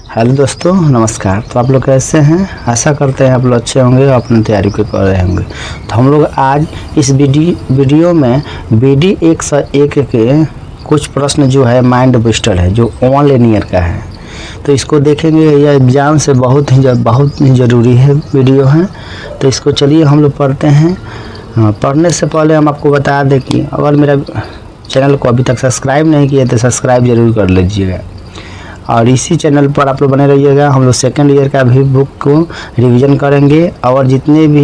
Hello दोस्तों, नमस्कार। तो आप लोग कैसे हैं? आशा करते हैं आप लोग अच्छे होंगे और अपनी तैयारी को कर रहे होंगे। तो हम लोग आज इस वीडियो में BD 101 के कुछ प्रश्न जो है माइंड बस्टर है, जो 1 लिनियर का है, तो इसको देखेंगे। यह एग्ज़ाम से बहुत ही ज़रूरी है वीडियो है। तो इसको चलिए हम लोग पढ़ते हैं। पढ़ने से पहले हम आपको बता दें कि अगर मेरा चैनल को अभी तक सब्सक्राइब नहीं किया तो सब्सक्राइब ज़रूर कर लीजिएगा और इसी चैनल पर आप लोग बने रहिएगा। हम लोग सेकेंड ईयर का भी बुक को रिवीजन करेंगे और जितने भी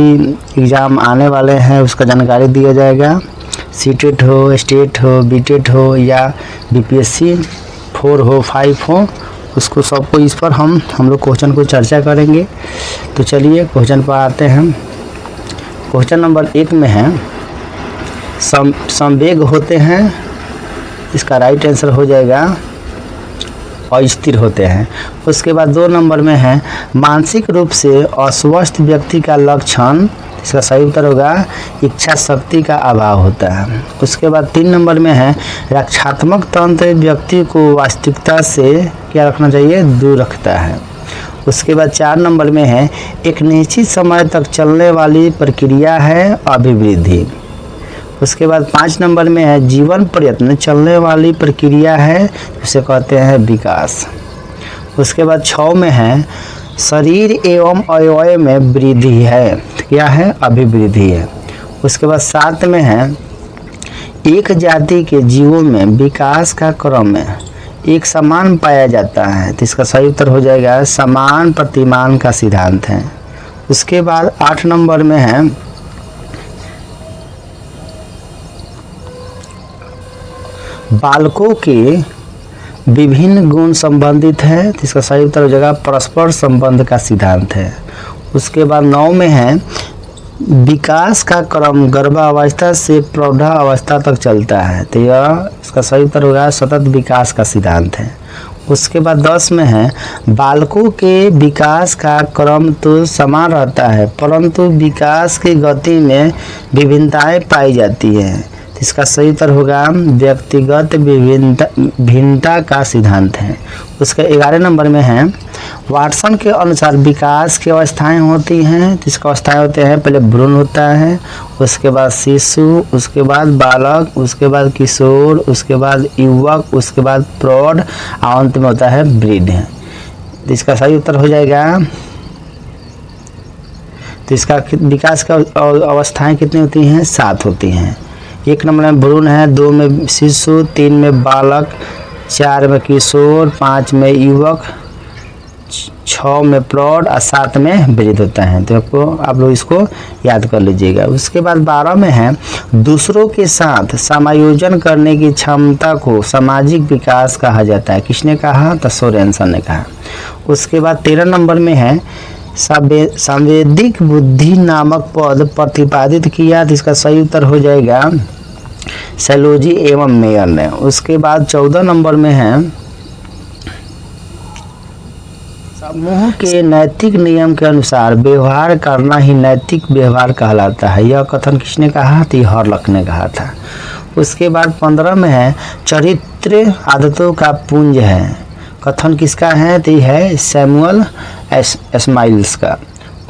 एग्ज़ाम आने वाले हैं उसका जानकारी दिया जाएगा। सीटेट हो, स्टेट हो, बीटेट हो या BPSC 4 हो, 5 हो, उसको सबको इस पर हम लोग क्वेश्चन को चर्चा करेंगे। तो चलिए क्वेश्चन पर आते हैं। क्वेश्चन नंबर 1 में है संवेग होते हैं, इसका राइट आंसर हो जाएगा अस्थिर होते हैं। उसके बाद 2 नंबर में है मानसिक रूप से अस्वस्थ व्यक्ति का लक्षण, इसका सही उत्तर होगा इच्छा शक्ति का अभाव होता है। उसके बाद 3 नंबर में है रक्षात्मक तंत्र व्यक्ति को वास्तविकता से क्या रखना चाहिए, दूर रखता है। उसके बाद 4 नंबर में है एक निश्चित समय तक चलने वाली प्रक्रिया है अभिवृद्धि। उसके बाद 5 नंबर में है जीवन प्रयत्न चलने वाली प्रक्रिया है, उसे कहते हैं विकास। उसके बाद 6 में है शरीर एवं अवयव में वृद्धि है, क्या है, अभिवृद्धि है। उसके बाद 7 में है एक जाति के जीवों में विकास का क्रम में एक समान पाया जाता है, तो इसका सही उत्तर हो जाएगा समान प्रतिमान का सिद्धांत है। उसके बाद 8 नंबर में है बालकों के विभिन्न गुण संबंधित है, तो इसका सही उत्तर हो जाएगा परस्पर संबंध का सिद्धांत है। उसके बाद 9 में है विकास का क्रम गर्भावस्था से प्रौढ़ावस्था तक चलता है, तो यह इसका सही उत्तर होगा सतत विकास का सिद्धांत है। उसके बाद 10 में है बालकों के विकास का क्रम तो समान रहता है परंतु विकास की गति में विभिन्नताएं पाई जाती हैं, इसका सही उत्तर होगा व्यक्तिगत भिन्नता का सिद्धांत है। उसके 11 नंबर में है वाटसन के अनुसार विकास की अवस्थाएं होती हैं, इसका अवस्थाएं होते हैं पहले भ्रूण होता है, उसके बाद शिशु, उसके बाद बालक, उसके बाद किशोर, उसके बाद युवक, उसके बाद प्रौढ़, अंत में होता है वृद्ध। इसका सही उत्तर हो जाएगा, तो इसका विकास का अवस्थाएं कितनी होती हैं, 7 होती हैं। 1 नंबर में भ्रूण है, 2 में शिशु, 3 में बालक, 4 में किशोर, 5 में युवक, 6 में प्रौढ़ और 7 में वृद्ध होता है। तो आप लोग इसको याद कर लीजिएगा। उसके बाद 12 में है दूसरों के साथ समायोजन करने की क्षमता को सामाजिक विकास कहा जाता है, किसने कहा, तो सोरेनसन ने कहा। उसके बाद 13 नंबर में है सांवेदिक बुद्धि नामक पद प्रतिपादित किया, तो इसका सही उत्तर हो जाएगा सैलोजी एवं मेयर ने। उसके बाद 14 नंबर में है समूह के नैतिक नियम के अनुसार व्यवहार करना ही नैतिक व्यवहार कहलाता है, यह कथन किसने कहा, तो हॉर्लॉक ने कहा था। उसके बाद 15 में है चरित्र आदतों का पुंज है, कथन किसका है, तो है सैमुअल स्माइल्स का।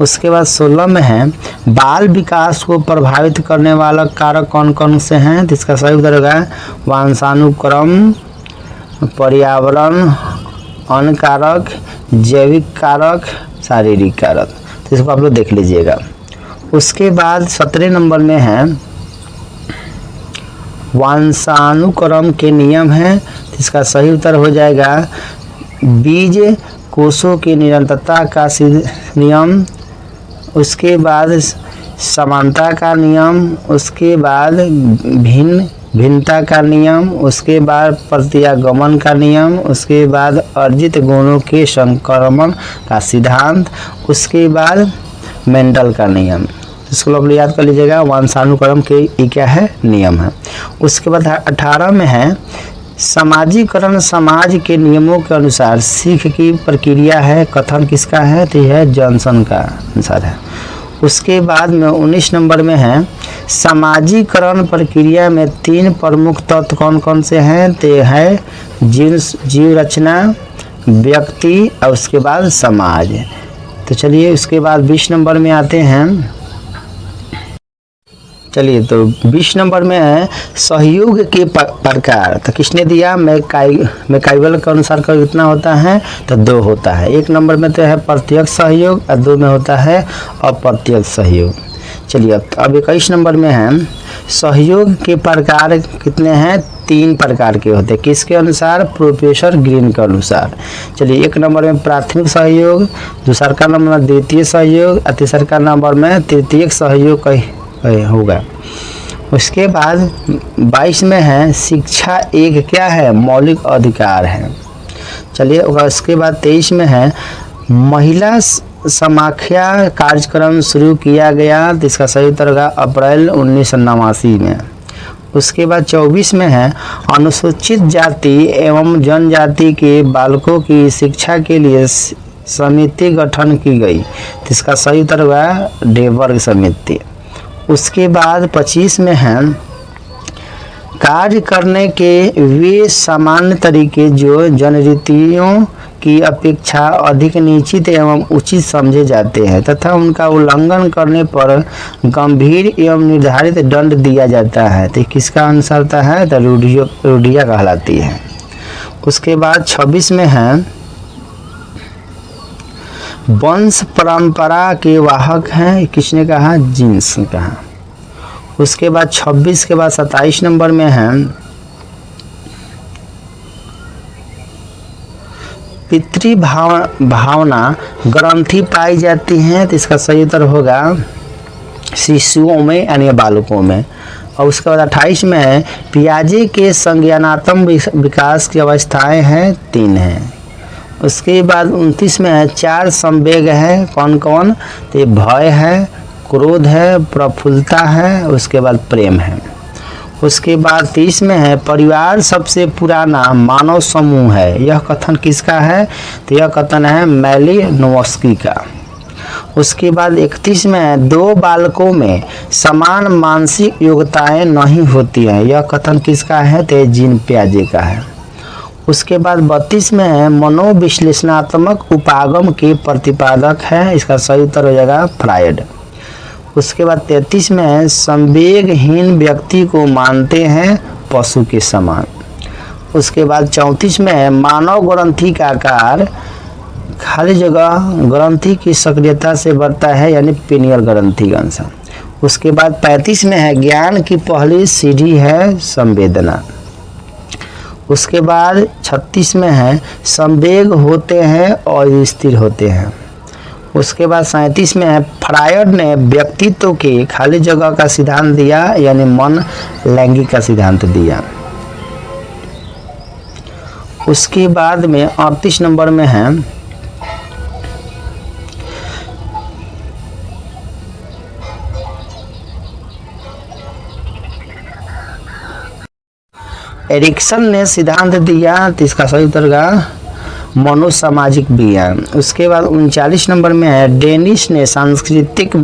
उसके बाद 16 में है बाल विकास को प्रभावित करने वाला कारक कौन कौन से हैं, तो इसका सही उत्तर होगा वंशानुक्रम, पर्यावरण, अन्न कारक, जैविक कारक, शारीरिक कारक, तो इसको आप लोग देख लीजिएगा। उसके बाद 17 नंबर में है वंशानुक्रम के नियम है, तो इसका सही उत्तर हो जाएगा बीज कोषों की निरंतरता का नियम, उसके बाद समानता का नियम, उसके बाद भिन्नता का नियम, उसके बाद प्रत्यागमन का नियम, उसके बाद अर्जित गुणों के संक्रमण का सिद्धांत, उसके बाद मेंडल का नियम। इसको आप याद कर लीजिएगा, वंशानुक्रम के क्या है, नियम है। उसके बाद 18 में है समाजीकरण समाज के नियमों के अनुसार सीख की प्रक्रिया है, कथन किसका है, तो यह जॉनसन का अनुसार है। उसके बाद में 19 नंबर में है समाजीकरण प्रक्रिया में 3 प्रमुख तत्व कौन कौन से हैं, तो है जीव रचना, व्यक्ति और उसके बाद समाज। तो चलिए उसके बाद 20 नंबर में आते हैं। चलिए तो 20 नंबर में है सहयोग के प्रकार। तो किसने दिया, मैकाइवल के अनुसार कितना होता है, तो 2 होता है। 1 नंबर में तो है प्रत्यक्ष सहयोग और 2 में होता है अप्रत्यक्ष सहयोग। चलिए अब 21 नंबर में है सहयोग के प्रकार कितने हैं, 3 प्रकार के होते हैं। किसके अनुसार, प्रोफेसर ग्रीन के अनुसार। चलिए 1 नंबर में प्राथमिक सहयोग, दूसरा का नंबर में द्वितीय सहयोग और तीसरा का नंबर में तृतीयक सहयोग होगा। उसके बाद 22 में है शिक्षा एक क्या है, मौलिक अधिकार है। चलिए उसके बाद 23 में है महिला समाख्या कार्यक्रम शुरू किया गया, तो इसका सही उत्तर होगा अप्रैल 1989 में। उसके बाद 24 में है अनुसूचित जाति एवं जनजाति के बालकों की शिक्षा के लिए समिति गठन की गई, तो इसका सही उत्तर होगा डेबर्ग समिति। उसके बाद 25 में है कार्य करने के वे सामान्य तरीके जो जनरीतियों की अपेक्षा अधिक निश्चित एवं उचित समझे जाते हैं तथा उनका उल्लंघन करने पर गंभीर एवं निर्धारित दंड दिया जाता है, तो किसका अनुसार है, तो रूढ़िया कहलाती है। उसके बाद 26 में है वंश परंपरा के वाहक हैं, किसने कहा, जीन्स ने कहा। उसके बाद 26 के बाद 27 नंबर में है पितृ भावना ग्रंथि पाई जाती हैं, तो इसका सही उत्तर होगा शिशुओं में यानी बालकों में। और उसके बाद 28 में है पियाजे के संज्ञानात्मक विकास की अवस्थाएं हैं, 3 हैं। उसके बाद 29 में है 4 संवेग है, कौन कौन, तो भय है, क्रोध है, प्रफुल्लता है, उसके बाद प्रेम है। उसके बाद 30 में है परिवार सबसे पुराना मानव समूह है, यह कथन किसका है, तो यह कथन है मैलिनोव्स्की का। उसके बाद 31 में है 2 बालकों में समान मानसिक योग्यताएं नहीं होती हैं, यह कथन किसका है, तो जीन पियाजे का है। उसके बाद 32 में है मनोविश्लेषणात्मक उपागम के प्रतिपादक है, इसका सही उत्तर हो जाएगा फ्रायड। उसके बाद 33 में है संवेगहीन व्यक्ति को मानते हैं पशु के समान। उसके बाद 34 में है मानव ग्रंथि का आकार खाली जगह ग्रंथि की सक्रियता से बढ़ता है, यानी पिनियल ग्रंथि का अनुसार। उसके बाद 35 में है ज्ञान की पहली सीढ़ी है संवेदना। उसके बाद 36 में है संवेग होते हैं और स्थिर होते हैं। उसके बाद 37 में है फ्रायड ने व्यक्तित्व के खाली जगह का सिद्धांत दिया, यानी मन लैंगिक का सिद्धांत दिया। उसके बाद में 38 नंबर में है एरिक्सन ने सिद्धांत दिया, तो इसका सही उत्तर का मनोसामाजिक विज्ञान। उसके बाद 39 नंबर में है डेनिस ने सांस्कृतिक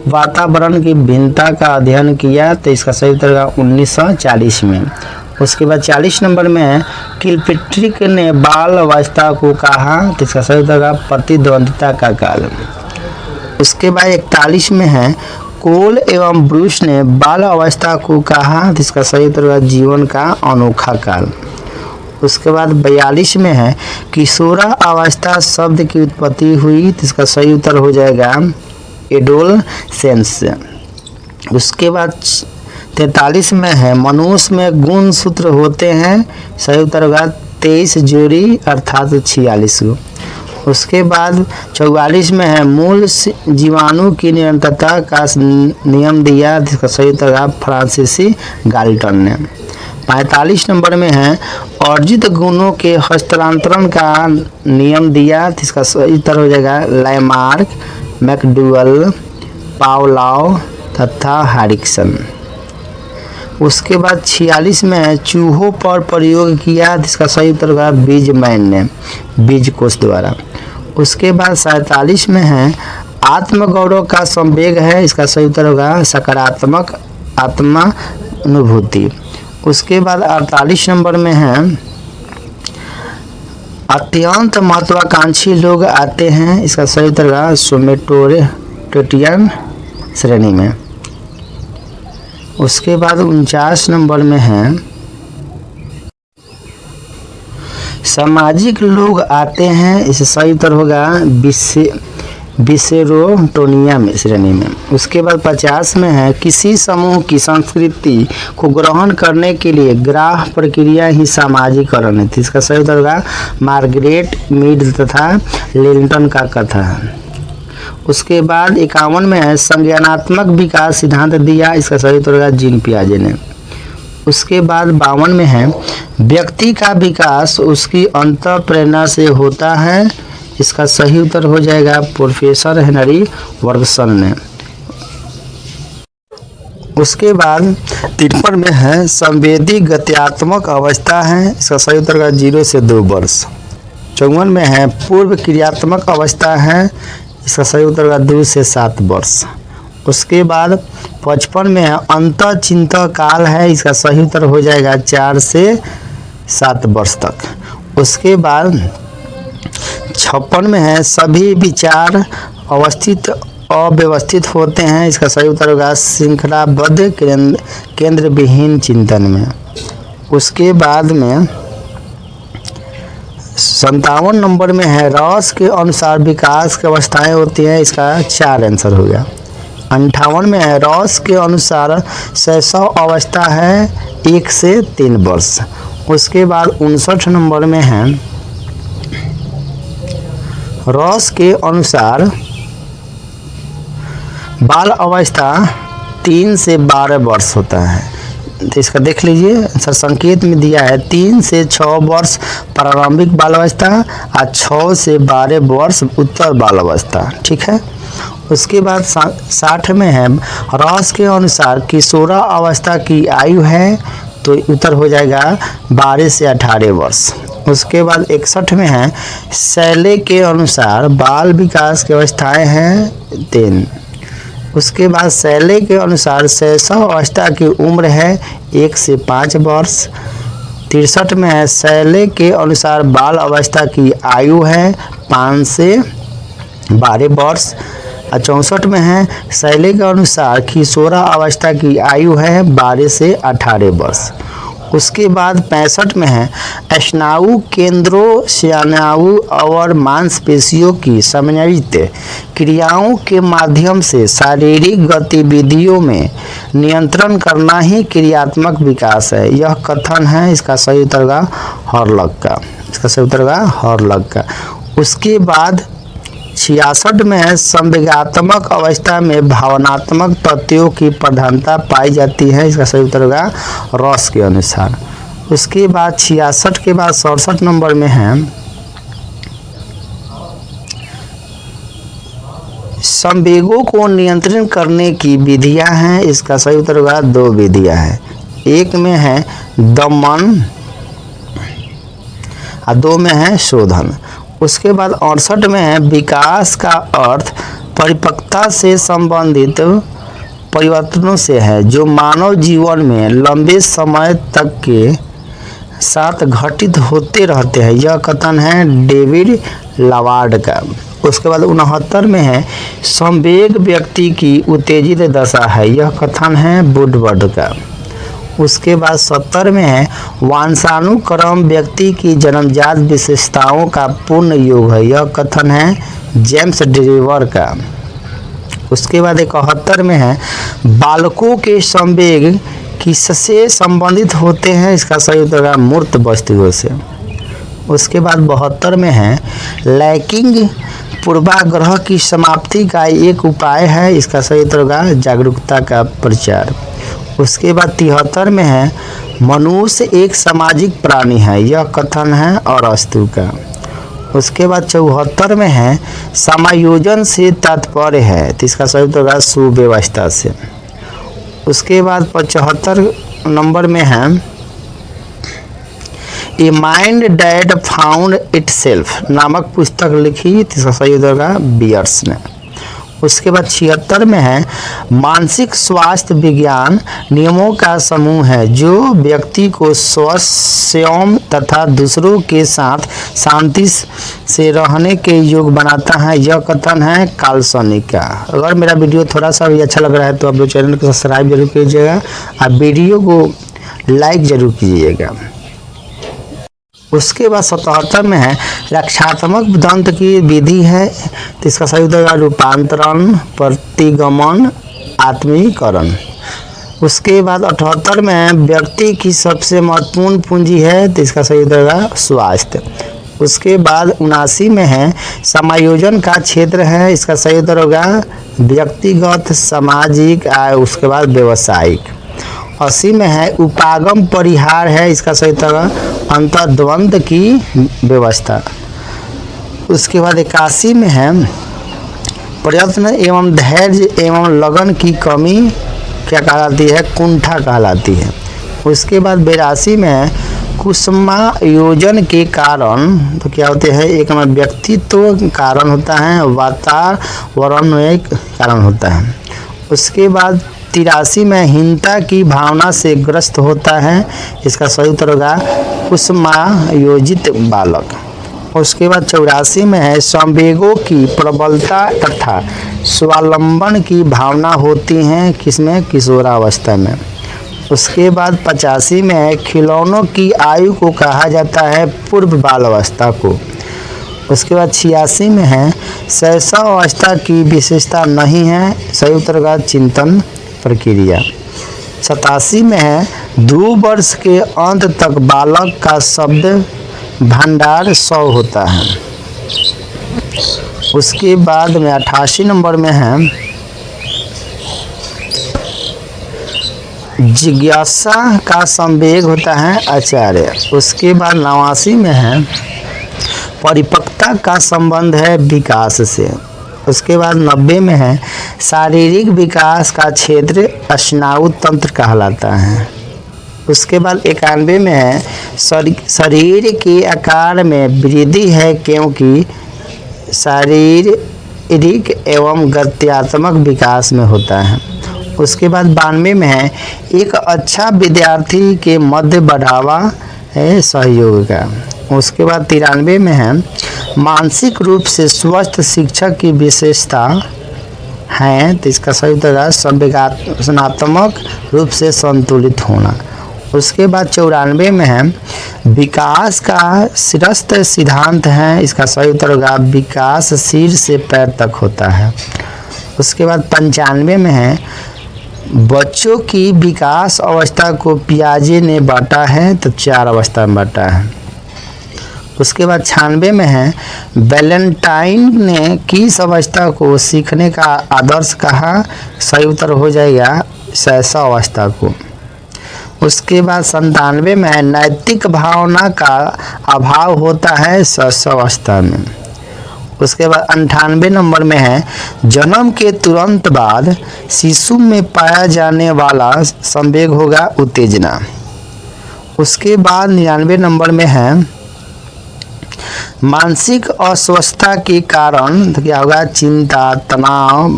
वातावरण की भिन्नता का अध्ययन किया, तो इसका सही उत्तर का 1940 में। उसके बाद 40 नंबर में है किलपेट्रिक ने बाल अवस्था को कहा, तो इसका सही उत्तर का प्रतिद्वंदिता का काल। उसके बाद 41 में है कोल एवं ब्रूस ने बाल अवस्था को कहा, तो इसका सही उत्तर का जीवन का अनोखा काल। उसके बाद 42 में है किशोरा अवस्था शब्द की उत्पत्ति हुई, तो इसका सही उत्तर हो जाएगा एडोलसेंस। उसके बाद 43 में है मनुष्य में गुण सूत्र होते हैं, सही उत्तर होगा 23 जोड़ी अर्थात 46 गो। उसके बाद 44 में है मूल जीवाणु की निरंतरता का नियम दिया, जिसका सही उत्तर होगा फ्रांसीसी गाल्टन ने। 45 नंबर में है अर्जित गुणों के हस्तांतरण का नियम दिया, जिसका सही उत्तर हो जाएगा लैमार्क, मैकडूगल, पावलाव तथा हैरिक्सन। उसके बाद 46 में है चूहों पर प्रयोग किया, जिसका सही उत्तर होगा बीजमैन ने बीज कोष द्वारा। उसके बाद 47 में है आत्मगौरव का संवेग है, इसका सही उत्तर होगा सकारात्मक आत्मा अनुभूति। उसके बाद 48 नंबर में है अत्यंत महत्वाकांक्षी लोग आते हैं, इसका सही उत्तर है सोमेटोरेटियन श्रेणी में। उसके बाद 49 नंबर में है सामाजिक लोग आते हैं, इसका सही उत्तर होगा विसेरोटोनिया में श्रेणी में। उसके बाद 50 में है किसी समूह की संस्कृति को ग्रहण करने के लिए ग्राह प्रक्रिया ही सामाजिकरण है, इसका सही उत्तर होगा मार्गरेट मीड तथा लिंटन का कथन। उसके बाद 51 में है संज्ञानात्मक विकास सिद्धांत दिया, इसका सही उत्तर होगा जीन पियाजे ने। उसके बाद 52 में है व्यक्ति का विकास उसकी अंतःप्रेरणा से होता है, इसका सही उत्तर हो जाएगा प्रोफेसर हेनरी वर्गसन ने। उसके बाद 53 में है संवेदी गत्यात्मक अवस्था है, इसका सही उत्तर होगा 0 से 2 वर्ष। 54 में है पूर्व क्रियात्मक अवस्था है, इसका सही उत्तर होगा 2 से 7 वर्ष। उसके बाद 55 में है अंतः चिंता काल है, इसका सही उत्तर हो जाएगा 4 से 7 वर्ष तक। उसके बाद 56 में है सभी विचार अव्यवस्थित होते हैं, इसका सही उत्तर होगा श्रृंखलाबद्ध केंद्र विहीन चिंतन में। उसके बाद में 57 नंबर में है रस के अनुसार विकास की अवस्थाएं होती हैं, इसका 4 आंसर हो गया। 58 में है रस के अनुसार शैशव अवस्था है 1 से 3 वर्ष। उसके बाद 59 नंबर में है रस के अनुसार बाल अवस्था 3 से 12 वर्ष होता है, तो इसका देख लीजिए आंसर संकेत में दिया है 3 से 6 वर्ष प्रारंभिक बाल अवस्था और 6 से 12 वर्ष उत्तर बाल अवस्था, ठीक है। उसके बाद 60 में है रस के अनुसार किशोरा अवस्था की आयु है, तो उत्तर हो जाएगा 12 से 18 वर्ष। उसके बाद 61 में है शैले के अनुसार बाल विकास की अवस्थाएं हैं 3। उसके बाद शैले के अनुसार शैशव अवस्था की उम्र है 1 से 5 वर्ष। 63 में है शैले के अनुसार बाल अवस्था की आयु है 5 से 12 वर्ष। 64 में है शैली के अनुसार किशोरा अवस्था की आयु है 12 से 18 वर्ष। उसके बाद 65 में है स्नायु केंद्रों स्नायु और मांसपेशियों की समन्वित क्रियाओं के माध्यम से शारीरिक गतिविधियों में नियंत्रण करना ही क्रियात्मक विकास है, यह कथन है, इसका सही उत्तर होगा हॉर्लॉक का, इसका सही उत्तर होगा हॉर्लॉक का। उसके बाद 66 में है संवेगात्मक अवस्था में भावनात्मक तत्वों की प्रधानता पाई जाती है, इसका सही उत्तर होगा रॉस के अनुसार। उसके बाद 66 के बाद 67 नंबर में है संवेगों को नियंत्रण करने की विधियां हैं, इसका सही उत्तर होगा 2 विधियां हैं। एक में है दमन और 2 में है शोधन। उसके बाद 68 में है विकास का अर्थ परिपक्वता से संबंधित परिवर्तनों से है जो मानव जीवन में लंबे समय तक के साथ घटित होते रहते हैं, यह कथन है डेविड लावार्ड का। उसके बाद 69 में है संवेग व्यक्ति की उत्तेजित दशा है, यह कथन है वुडवर्ड का। उसके बाद 70 में है वंशानुक्रम व्यक्ति की जन्मजात विशेषताओं का पूर्ण योग है, यह कथन है जेम्स ड्रीवर का। उसके बाद 71 में है बालकों के संवेग किससे संबंधित होते हैं, इसका सही उत्तर है मूर्त वस्तुओं से। उसके बाद 72 में है लैकिंग पूर्वाग्रह की समाप्ति का एक उपाय है, इसका सही उत्तर होगा जागरूकता का प्रचार। उसके बाद 73 में है मनुष्य एक सामाजिक प्राणी है, यह कथन है अरस्तु का। उसके बाद 74 में है समायोजन से तात्पर्य है, तो इसका सही उत्तर होगा सुव्यवस्था से। उसके बाद 75 नंबर में है a mind that found itself नामक पुस्तक लिखी, इसका सही उत्तर होगा बियर्स ने। उसके बाद 76 में है मानसिक स्वास्थ्य विज्ञान नियमों का समूह है जो व्यक्ति को स्वयं तथा दूसरों के साथ शांति से रहने के योग्य बनाता है। यह कथन है काल्पनिक का। अगर मेरा वीडियो थोड़ा सा भी अच्छा लग रहा है तो आप लोग चैनल को सब्सक्राइब जरूर कीजिएगा और वीडियो को लाइक जरूर कीजिएगा। उसके बाद 77 में है रक्षात्मक दंत की विधि है, तो इसका सही उत्तर है रूपांतरण, प्रतिगमन, आत्मीकरण। उसके बाद 78 में व्यक्ति की सबसे महत्वपूर्ण पूंजी है, तो इसका सही उत्तर है स्वास्थ्य। उसके बाद 79 में है समायोजन का क्षेत्र है, इसका सही उत्तर होगा व्यक्तिगत, सामाजिक और उसके बाद व्यवसायिक। 80 में है उपागम परिहार है, इसका सही उत्तर अंतर्द्वंद की व्यवस्था। उसके बाद 81 में है प्रयत्न एवं धैर्य एवं लगन की कमी क्या कहलाती है, कुंठा कहलाती है। उसके बाद 82 में है कुसुमायोजन के कारण, तो क्या होते हैं, एक में व्यक्तित्व कारण होता है, वातावरण में कारण होता है। उसके बाद 83 में हीनता की भावना से ग्रस्त होता है, इसका सही उत्तर होगा कुसुमायोजित बालक। उसके बाद 84 में है संवेगों की प्रबलता तथा स्वावलंबन की भावना होती हैं, किसमें, किशोरावस्था में। उसके बाद 85 में है खिलौनों की आयु को कहा जाता है पूर्व बाल अवस्था को। उसके बाद 86 में है शैशव अवस्था की विशेषता नहीं है, सही उत्तर का चिंतन प्रक्रिया। 87 में है ध्रुव वर्ष के अंत तक बालक का शब्द भंडार 100 होता है। उसके बाद में 88 नंबर में है जिज्ञासा का संवेग होता है आचार्य। उसके बाद 89 में है परिपक्वता का संबंध है विकास से। उसके बाद 90 में है शारीरिक विकास का क्षेत्र स्नायु तंत्र कहलाता है। उसके बाद 91 में है शरीर के आकार में वृद्धि है क्योंकि शारीरिक एवं गत्यात्मक विकास में होता है। उसके बाद 92 में है एक अच्छा विद्यार्थी के मध्य बढ़ावा है सहयोग का। उसके बाद 93 में है मानसिक रूप से स्वस्थ शिक्षक की विशेषता है, तो इसका सही उत्तर है संवेदनात्मक रूप से संतुलित होना। उसके बाद 94 में है विकास का शीर्षस्थ सिद्धांत है, इसका सही उत्तर होगा विकास सिर से पैर तक होता है। उसके बाद 95 में है बच्चों की विकास अवस्था को पियाजे ने बांटा है, तो 4 अवस्था में बांटा है। उसके बाद 96 में है वैलेंटाइन ने किस अवस्था को सीखने का आदर्श कहा, सही उत्तर हो जाएगा शैशव अवस्था को। उसके बाद 97 में नैतिक भावना का अभाव होता है शैशव अवस्था में। उसके बाद 98 नंबर में है जन्म के तुरंत बाद शिशु में पाया जाने वाला संवेग होगा उत्तेजना। उसके बाद 99 नंबर में है मानसिक अस्वस्थता के कारण, तो क्या होगा चिंता, तनाव,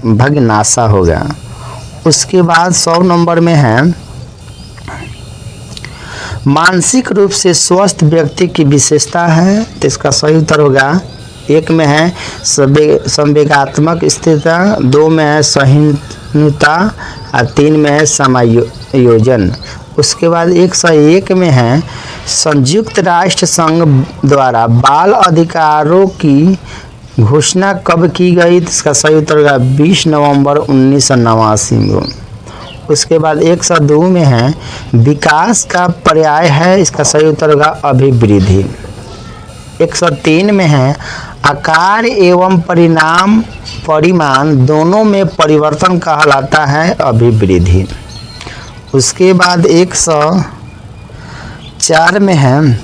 भग्नाशा होगा। उसके बाद 100 नंबर में है मानसिक रूप से स्वस्थ व्यक्ति की विशेषता है, तो इसका सही उत्तर होगा, 1 में है संवेगात्मक स्थिरता, 2 में है सहिष्णुता और 3 में है समायोजन। उसके बाद 101 में है संयुक्त राष्ट्र संघ द्वारा बाल अधिकारों की घोषणा कब की गई, तो इसका सही उत्तर होगा 20 नवंबर 1989 को। उसके बाद 102 में है विकास का पर्याय है, इसका सही उत्तर होगा अभिवृद्धि। 103 में है आकार एवं परिमाण दोनों में परिवर्तन कहलाता है अभिवृद्धि। उसके बाद 104 में है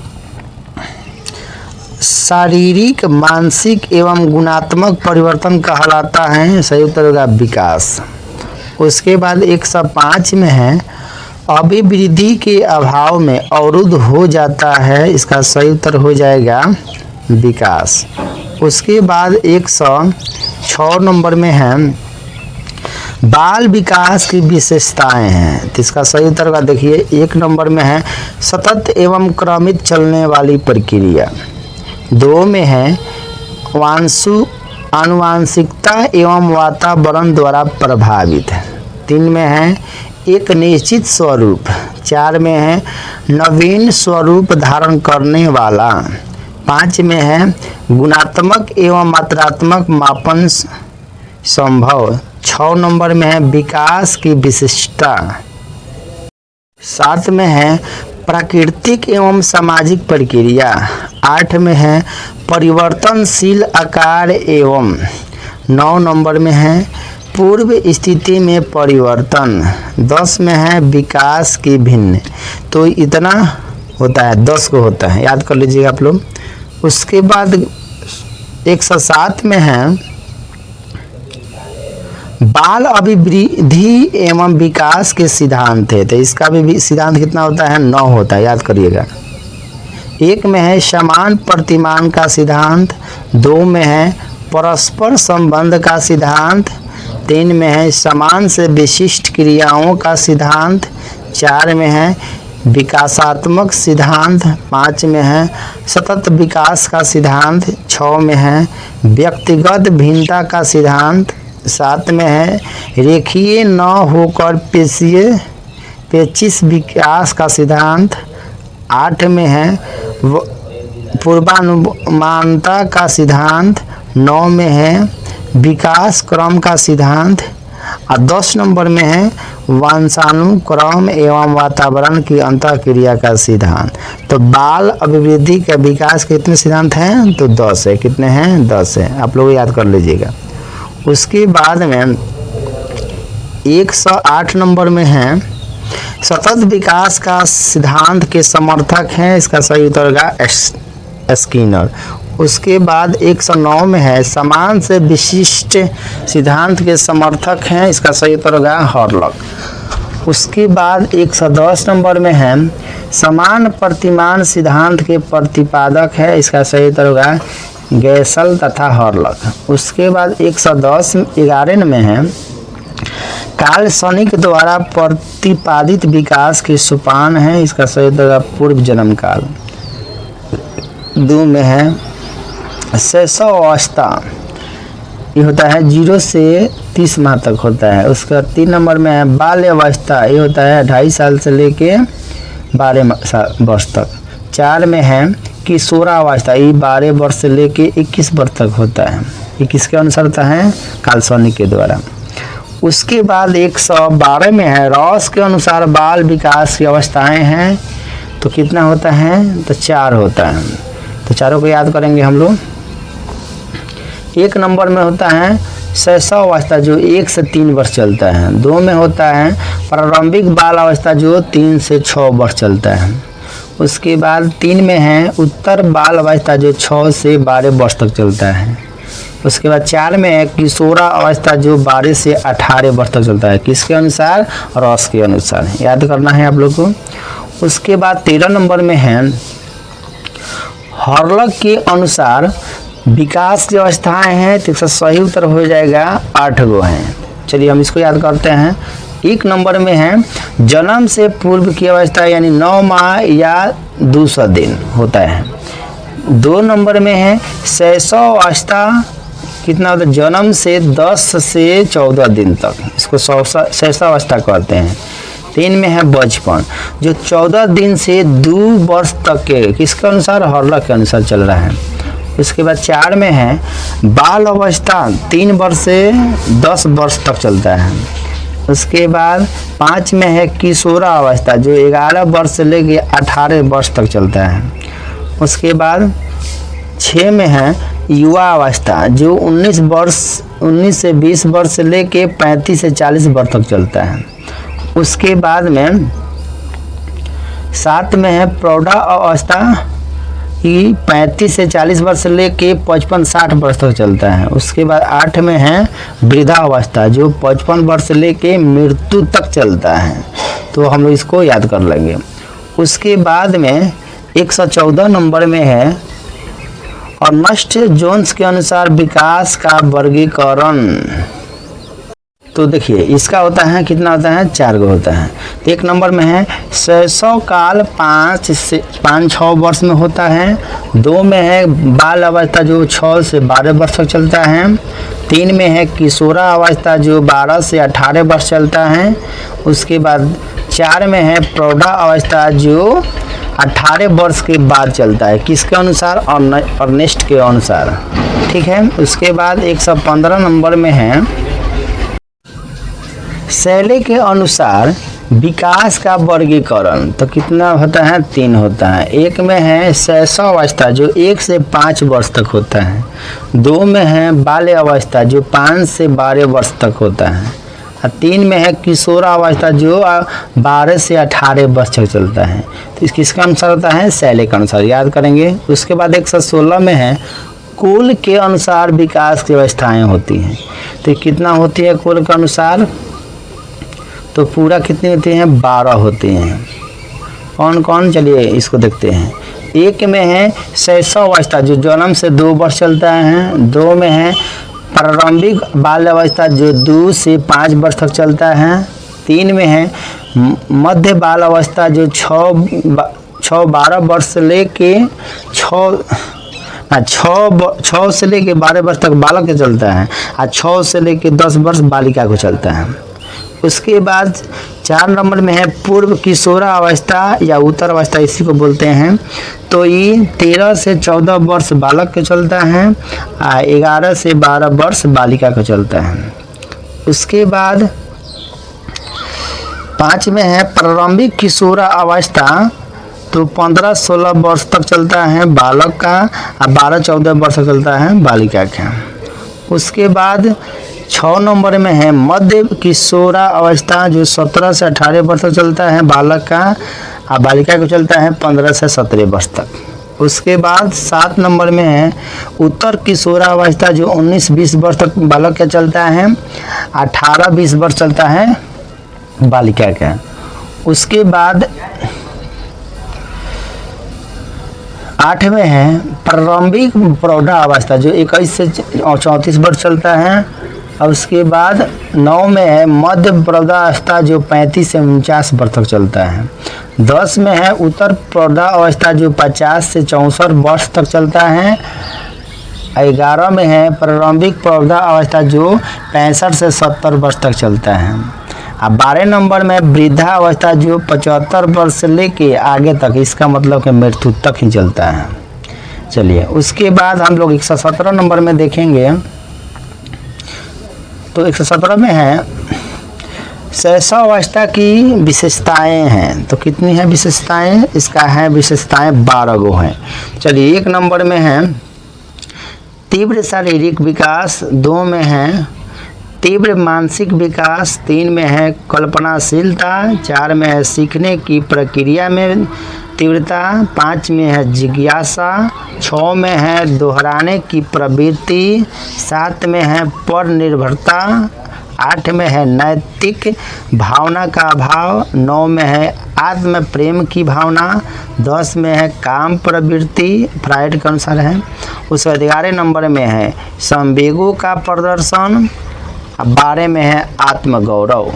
शारीरिक, मानसिक एवं गुणात्मक परिवर्तन कहलाता है, सही उत्तर होगा विकास। उसके बाद 105 में है अभिवृद्धि के अभाव में अवरुद्ध हो जाता है, इसका सही उत्तर हो जाएगा विकास। उसके बाद 106 नंबर में है बाल विकास की विशेषताएं हैं, तो इसका सही उत्तर का देखिए 1 नंबर में है सतत एवं क्रमित चलने वाली प्रक्रिया। 2 में है आनुवांशिकता एवं वातावरण द्वारा प्रभावित। 3 में है एक निश्चित स्वरूप। 4 में है नवीन स्वरूप धारण करने वाला। 5 में है गुणात्मक एवं मात्रात्मक मापन संभव। 6 नंबर में है विकास की विशिष्टता। 7 में है प्राकृतिक एवं सामाजिक प्रक्रिया। 8 में है परिवर्तनशील आकार एवं। 9 नंबर में है पूर्व स्थिति में परिवर्तन। 10 में है विकास की भिन्न। तो इतना होता है, 10 को होता है, याद कर लीजिएगा आप लोग। उसके बाद 107 में है बाल अभिवृद्धि एवं विकास के सिद्धांत है, तो इसका भी सिद्धांत कितना होता है, 9 होता है, याद करिएगा। 1 में है समान प्रतिमान का सिद्धांत। 2 में है परस्पर संबंध का सिद्धांत। 3 में है समान से विशिष्ट क्रियाओं का सिद्धांत। 4 में है विकासात्मक सिद्धांत। 5 में है सतत विकास का सिद्धांत। 6 में है व्यक्तिगत भिन्नता का सिद्धांत। 7 में है रेखीय न होकर पेचिश विकास का सिद्धांत। 8 में है पूर्वानुमानता का सिद्धांत। 9 में है विकास क्रम का सिद्धांत। और 10 नंबर में है वंशानुक्रम एवं वातावरण की अंतःक्रिया का सिद्धांत। तो बाल अभिवृद्धि का विकास के कितने सिद्धांत हैं, तो 10 है। कितने हैं, 10 है, आप लोग याद कर लीजिएगा। उसके बाद में 108 नंबर में है सतत विकास का सिद्धांत के समर्थक हैं, इसका सही उत्तर होगा स्किनर। उसके बाद 109 में है समान से विशिष्ट सिद्धांत के समर्थक हैं, इसका सही उत्तर होगा हॉर्लॉक। उसके बाद 110 नंबर में है समान प्रतिमान सिद्धांत के प्रतिपादक है, इसका सही उत्तर होगा गैसल तथा हॉर्लॉक। उसके बाद 111 में है काल्पनिक द्वारा प्रतिपादित विकास के सोपान है, इसका सही उत्तर होगा पूर्व जन्म काल। 2 में है शैशवावस्था, ये होता है 0 से 30 माह तक होता है। उसका 3 नंबर में है बाल्यावस्था, ये होता है 2.5 साल से लेके 12 वर्ष तक। 4 में है किशोरावस्था, ये 12 वर्ष से लेके 21 वर्ष तक होता है, ये किसके अनुसार होता है, काल्पनिक के द्वारा। उसके बाद 112 में है रॉस के अनुसार बाल विकास की अवस्थाएं हैं, तो कितना होता है, तो 4 होता है। तो चारों को याद करेंगे हम लोग। 1 नंबर में होता है शैशवावस्था जो 1 से 3 वर्ष चलता है। 2 में होता है प्रारंभिक बाल अवस्था जो 3 से 6 वर्ष चलता है। उसके बाद 3 में है उत्तर बाल अवस्था जो 6 से 12 वर्ष तक चलता है। उसके बाद 4 में है किशोरा अवस्था जो 12 से 18 वर्ष तक चलता है, किसके अनुसार, रॉस के अनुसार, याद करना है आप लोग को। उसके बाद 13 नंबर में है हॉर्लॉक के अनुसार विकास की अवस्थाएं हैं, तो इसका सही उत्तर हो जाएगा 8 गो हैं। चलिए हम इसको याद करते हैं। 1 नंबर में है जन्म से पूर्व की अवस्था यानी 9 माह या 200 दिन होता है। 2 नंबर में है शैशवावस्था, कितना होता है, जन्म से 10 से 14 दिन तक, इसको शैशवावस्था कहते हैं। 3 में है बचपन जो 14 दिन से 2 वर्ष तक के, किसके अनुसार, हॉर्लॉक के अनुसार चल रहा है। उसके बाद 4 में है बाल अवस्था 3 वर्ष से 10 वर्ष तक चलता है। उसके बाद 5 में है किशोरा अवस्था जो 11 वर्ष से लेके 18 वर्ष तक चलता है। उसके बाद 6 में है युवा अवस्था जो 19 से 20 वर्ष से लेके 35 से 40 वर्ष तक चलता है। उसके बाद में 7 में है प्रौढ़ा अवस्था कि 35 से 40 वर्ष से लेके 55-60 वर्ष तक चलता है। उसके बाद 8 में है वृद्धा अवस्था जो 55 वर्ष से लेके मृत्यु तक चलता है, तो हम लोग इसको याद कर लेंगे। उसके बाद में 114 नंबर में है अर्नेस्ट जोन्स के अनुसार विकास का वर्गीकरण। तो देखिए इसका होता है कितना होता है, 4 गो होता है। तो 1 नंबर में है शैशव काल 5-6 वर्ष में होता है। 2 में है बाल अवस्था जो 6 से 12 वर्ष तक चलता है। 3 में है किशोरा अवस्था जो 12 से 18 वर्ष चलता है। उसके बाद 4 में है प्रौढ़ा अवस्था जो 18 वर्ष के बाद चलता है। किसके अनुसार, अर्नेस्ट के अनुसार, ठीक है। उसके बाद 115 नंबर में है शैली के अनुसार विकास का वर्गीकरण। तो कितना होता है, 3 होता है। 1 में है शैशव अवस्था जो 1 से 5 वर्ष तक होता है। 2 में है बाल्य अवस्था जो 5 से 12 वर्ष तक होता है। और 3 में है किशोरा अवस्था जो 12 से 18 वर्ष तक चलता है। तो किसका अनुसार होता है, शैली के अनुसार, याद करेंगे। उसके बाद 116 में है कुल के अनुसार विकास की अवस्थाएं होती हैं। तो कितना होती है कुल के अनुसार, तो पूरा कितनी होती हैं, 12 होती हैं। कौन कौन, चलिए इसको देखते हैं। 1 में है शैशव अवस्था जो जन्म से 2 वर्ष चलता है। 2 में है प्रारंभिक बाल्य अवस्था जो 2 से 5 वर्ष तक चलता है। 3 में है मध्य बाल अवस्था जो 6-12 वर्ष से लेके 6 से लेके 12 वर्ष तक बालक के चलता है और 6 से लेके 10 वर्ष बालिका को चलता है। उसके बाद 4 नंबर में है पूर्व किशोरा अवस्था या उत्तर अवस्था, इसी को बोलते हैं। तो ये 13 से 14 वर्ष बालक के चलता है और 11 से 12 वर्ष बालिका को चलता है। उसके बाद 5 में है प्रारंभिक किशोरा अवस्था, तो 15-16 वर्ष तक चलता है बालक का और 12-14 वर्ष तक चलता है बालिका का। उसके बाद 6 नंबर में है मध्य किशोरा अवस्था जो 17 से 18 वर्ष तक चलता है बालक का और बालिका को चलता है 15 से 17 वर्ष तक। उसके बाद 7 नंबर में है उत्तर किशोरा अवस्था जो 19-20 वर्ष तक बालक का चलता है, 18-20 वर्ष चलता है बालिका का। उसके बाद 8 में है प्रारंभिक प्रौढ़ा अवस्था जो 21 से 34 वर्ष चलता है। और उसके बाद 9 में है मध्य प्रौढ़ा अवस्था जो 35 से 49 वर्ष तक चलता है। 10 में है उत्तर प्रौढ़ा अवस्था जो 50 से 64 वर्ष तक चलता है। 11 में है प्रारंभिक प्रौढ़ा अवस्था जो 65 से 70 वर्ष तक चलता है। और 12 नंबर में वृद्धा अवस्था जो 75 वर्ष से लेके आगे तक, इसका मतलब कि मृत्यु तक ही चलता है। चलिए उसके बाद हम लोग 117 नंबर में देखेंगे। तो 117 में है शैशव अवस्था की विशेषताएं हैं। तो कितनी है विशेषताएं, इसका है विशेषताएं 12 गो हैं। चलिए 1 नंबर में है तीव्र शारीरिक विकास, 2 में है तीव्र मानसिक विकास, 3 में है कल्पनाशीलता, 4 में है सीखने की प्रक्रिया में तीव्रता, 5 में है जिज्ञासा, 6 में है दोहराने की प्रवृत्ति, 7 में है पर निर्भरता, 8 में है नैतिक भावना का अभाव, 9 में है आत्म प्रेम की भावना, 10 में है काम प्रवृत्ति, फ्राइड के अनुसार है। उसके 11 नंबर में है संवेगों का प्रदर्शन, 12 में है आत्मगौरव,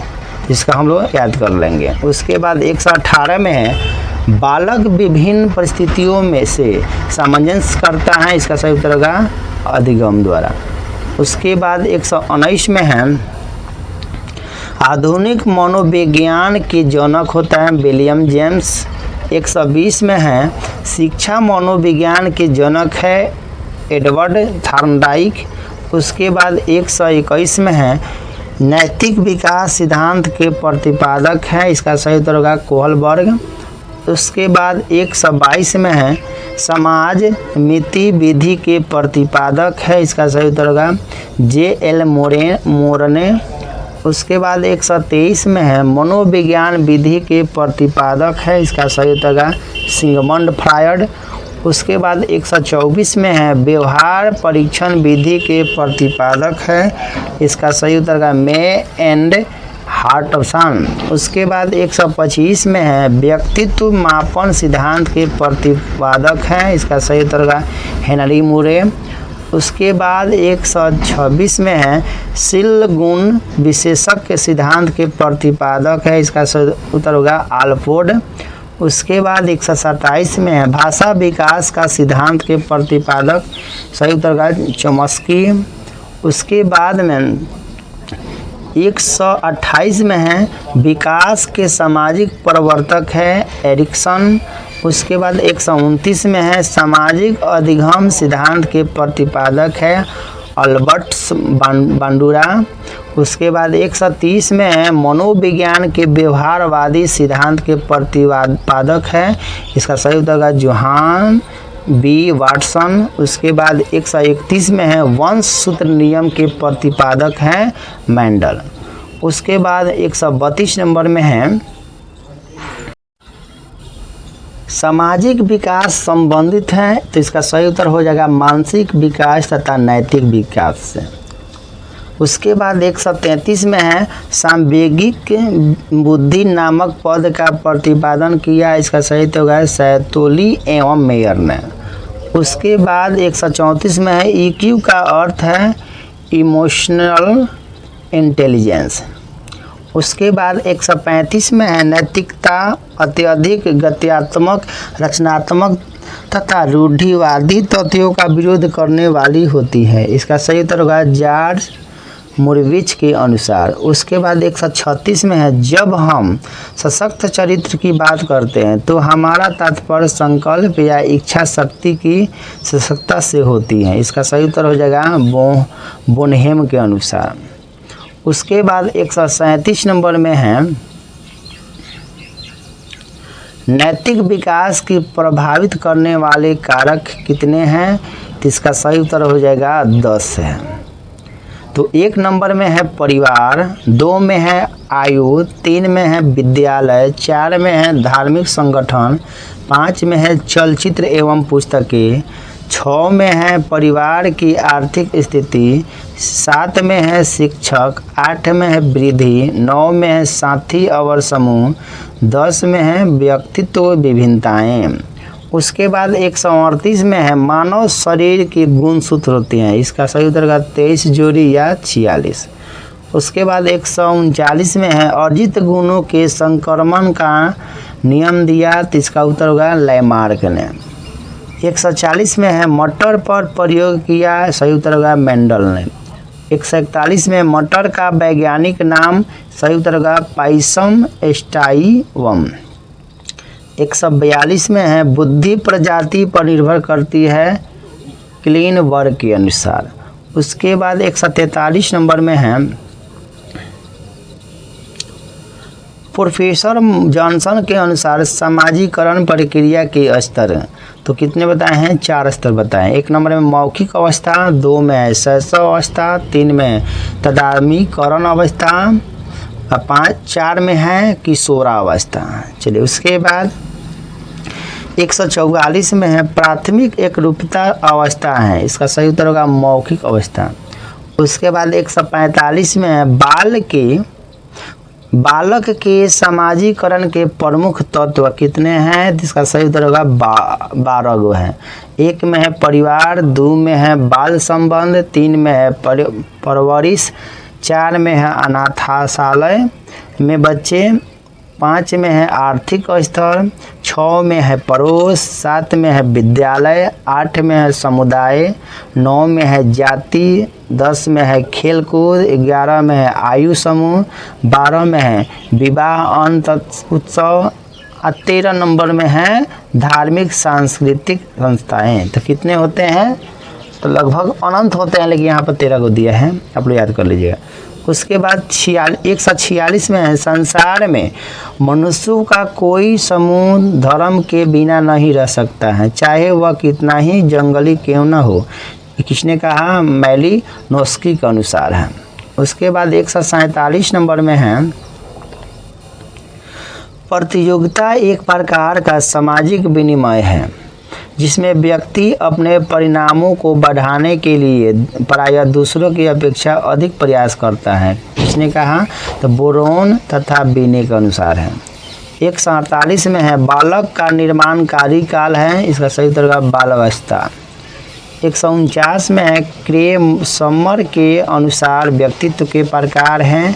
इसका हम लोग याद कर लेंगे। उसके बाद 118 में है बालक विभिन्न परिस्थितियों में से सामंजस्य करता है, इसका सही उत्तर होगा अधिगम द्वारा। उसके बाद 119 में है आधुनिक मनोविज्ञान के जनक होता है विलियम जेम्स। 120 में है शिक्षा मनोविज्ञान के जनक है एडवर्ड थॉर्नडाइक। उसके बाद 121 में है नैतिक विकास सिद्धांत के प्रतिपादक है, इसका सही उत्तर होगा कोहलबर्ग। उसके बाद 122 में है समाज मिति विधि के प्रतिपादक है, इसका सही उत्तर होगा J.L. मोरने। उसके बाद 123 में है मनोविज्ञान विधि के प्रतिपादक है, इसका सही उत्तर होगा सिगमंड फ्रायड। उसके बाद 124 में है व्यवहार परीक्षण विधि के प्रतिपादक है, इसका सही उत्तर होगा मे एंड हार्टसन। उसके बाद 125 में है व्यक्तित्व मापन सिद्धांत के प्रतिपादक हैं, इसका सही उत्तर होगा हेनरी मूरे। उसके बाद 126 में है शील गुण विशेषक के सिद्धांत के प्रतिपादक है, इसका उत्तर होगा आल्पोर्ट। उसके बाद 127 में है भाषा विकास का सिद्धांत के प्रतिपादक, सही उत्तर होगा चॉम्स्की। उसके बाद में 128 में है विकास के सामाजिक प्रवर्तक है एरिक्सन। उसके बाद 129 में है सामाजिक अधिगम सिद्धांत के प्रतिपादक है अल्बर्ट बांडुरा। उसके बाद 130 में है मनोविज्ञान के व्यवहारवादी सिद्धांत के प्रतिपादक है, इसका सही उत्तर होगा जोहान बी वाटसन। उसके बाद 131 में है वंश सूत्र नियम के प्रतिपादक हैं मेंडल। उसके बाद 132 नंबर में है सामाजिक विकास संबंधित है, तो इसका सही उत्तर हो जाएगा मानसिक विकास तथा नैतिक विकास से। उसके बाद 133 में है सांवेगिक बुद्धि नामक पद का प्रतिपादन किया, इसका सही उत्तर होगा सैतोली एवं मेयर ने। उसके बाद 134 में है EQ का अर्थ है इमोशनल इंटेलिजेंस। उसके बाद 135 में है नैतिकता अत्यधिक गत्यात्मक, रचनात्मक तथा रूढ़िवादी तथ्यों का विरोध करने वाली होती है, इसका सही उत्तर होगा जॉर्ज मुरविच के अनुसार। उसके बाद 136 में है जब हम सशक्त चरित्र की बात करते हैं तो हमारा तात्पर्य संकल्प या इच्छा शक्ति की सशक्तता से होती है, इसका सही उत्तर हो जाएगा बोनहेम के अनुसार। उसके बाद 137 नंबर में है नैतिक विकास की प्रभावित करने वाले कारक कितने हैं, तो इसका सही उत्तर हो जाएगा 10 है। तो 1 नंबर में है परिवार, 2 में है आयु, 3 में है विद्यालय, 4 में है धार्मिक संगठन, 5 में है चलचित्र एवं पुस्तकें, 6 में है परिवार की आर्थिक स्थिति, 7 में है शिक्षक, 8 में है वृद्धि, 9 में है साथी और समूह, 10 में है व्यक्तित्व विभिन्नताएं। उसके बाद 138 में है मानव शरीर के गुण सूत्र होते हैं, इसका सही उत्तर होगा 23 जोड़ी या 46। उसके बाद 139 में है अर्जित गुणों के संक्रमण का नियम दिया, तो इसका उत्तर होगा लैमार्क ने। 140 में है मटर पर प्रयोग किया, सही उत्तर होगा मेंडल ने। 141 में मटर का वैज्ञानिक नाम, सही उत्तर होगा पाइसम स्टाइवम। 142 में है बुद्धि प्रजाति पर निर्भर करती है क्लीन वर्ग के अनुसार। उसके बाद 143 नंबर में है प्रोफेसर जॉनसन के अनुसार सामाजिकरण प्रक्रिया के स्तर, तो कितने बताए हैं 4 स्तर बताएं। 1 नंबर में मौखिक अवस्था, 2 में है शैशव अवस्था, 3 में तदात्मीकरण अवस्था, 4 में है किशोरावस्था। चलिए उसके बाद 144 में है प्राथमिक एकरूपता अवस्था है, इसका सही उत्तर होगा मौखिक अवस्था। उसके बाद 145 में है बालक के समाजीकरण के प्रमुख तत्व कितने हैं, जिसका सही उत्तर होगा 12 गो है। 1 में है परिवार, 2 में है बाल संबंध, 3 में है परवरिश, 4 में है अनाथालय में बच्चे, 5 में है आर्थिक स्तर, 6 में है पड़ोस, 7 में है विद्यालय, 8 में है समुदाय, 9 में है जाति, 10 में है खेलकूद, 11 में है आयु समूह, 12 में है विवाह अंत उत्सव, 13 नंबर में है धार्मिक सांस्कृतिक संस्थाएं। तो कितने होते हैं, तो लगभग अनंत होते हैं, लेकिन यहाँ पर 13 को दिया है, आप लोग याद कर लीजिएगा। उसके बाद 146 में है संसार में मनुष्यों का कोई समूह धर्म के बिना नहीं रह सकता है, चाहे वह कितना ही जंगली क्यों न हो, किसने कहा, मैलिनोस्की के अनुसार है। उसके बाद 147 नंबर में है प्रतियोगिता एक प्रकार का सामाजिक विनिमय है जिसमें व्यक्ति अपने परिणामों को बढ़ाने के लिए प्रायः दूसरों की अपेक्षा अधिक प्रयास करता है, किसने कहा, तो बोरोन तथा बीने के अनुसार है। 148 में है बालक का निर्माणकारी काल है, इसका सही उत्तर होगा बालावस्था। 149 में है क्रेमर के अनुसार व्यक्तित्व के प्रकार हैं।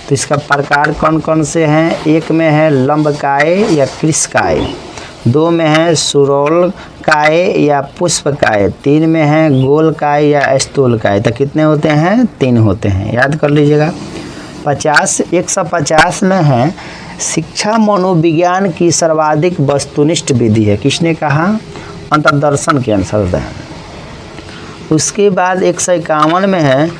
तो इसका प्रकार कौन कौन से हैं? एक में है लंबकाय या कृशकाय, 2 में है सुरोलकाय या पुष्पकाय, 3 में है गोलकाय या स्थूलकाय। तो कितने होते हैं? 3 होते हैं, याद कर लीजिएगा। 150 में है शिक्षा मनोविज्ञान की सर्वाधिक वस्तुनिष्ठ विधि है। किसने कहा? अंतर्दर्शन के अनुसार है। उसके बाद 151 में है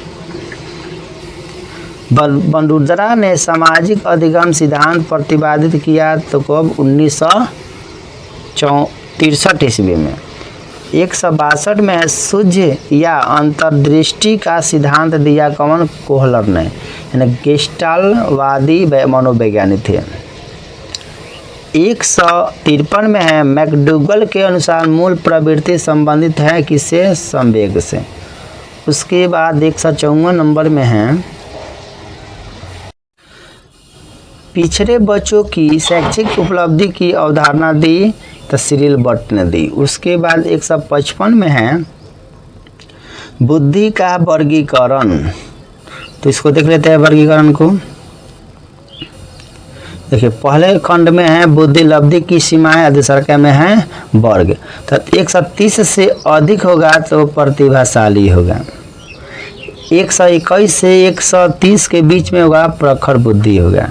बंडुरा ने सामाजिक अधिगम सिद्धांत प्रतिपादित किया। तो कब? 1963 ईस्वी में। 162 में सूझ या अंतर्दृष्टि का सिद्धांत दिया कौन? कोहलर ने, यानी गेस्टाल्टवादी मनोवैज्ञानिक थे। 153 में है मैकडूगल के अनुसार मूल प्रवृत्ति संबंधित है किससे? संवेग से। उसके बाद 154 नंबर में है पिछड़े बच्चों की शैक्षिक उपलब्धि की अवधारणा दी। तो सिरिल बट ने दी। उसके बाद 155 में है बुद्धि का वर्गीकरण। तो इसको देख लेते हैं वर्गीकरण को। देखिए, पहले खंड में है बुद्धि लब्धि की सीमाएं, दूसरा में है वर्ग। तो 130 से अधिक होगा तो प्रतिभाशाली होगा, 121 से 130 के बीच में होगा प्रखर बुद्धि होगा,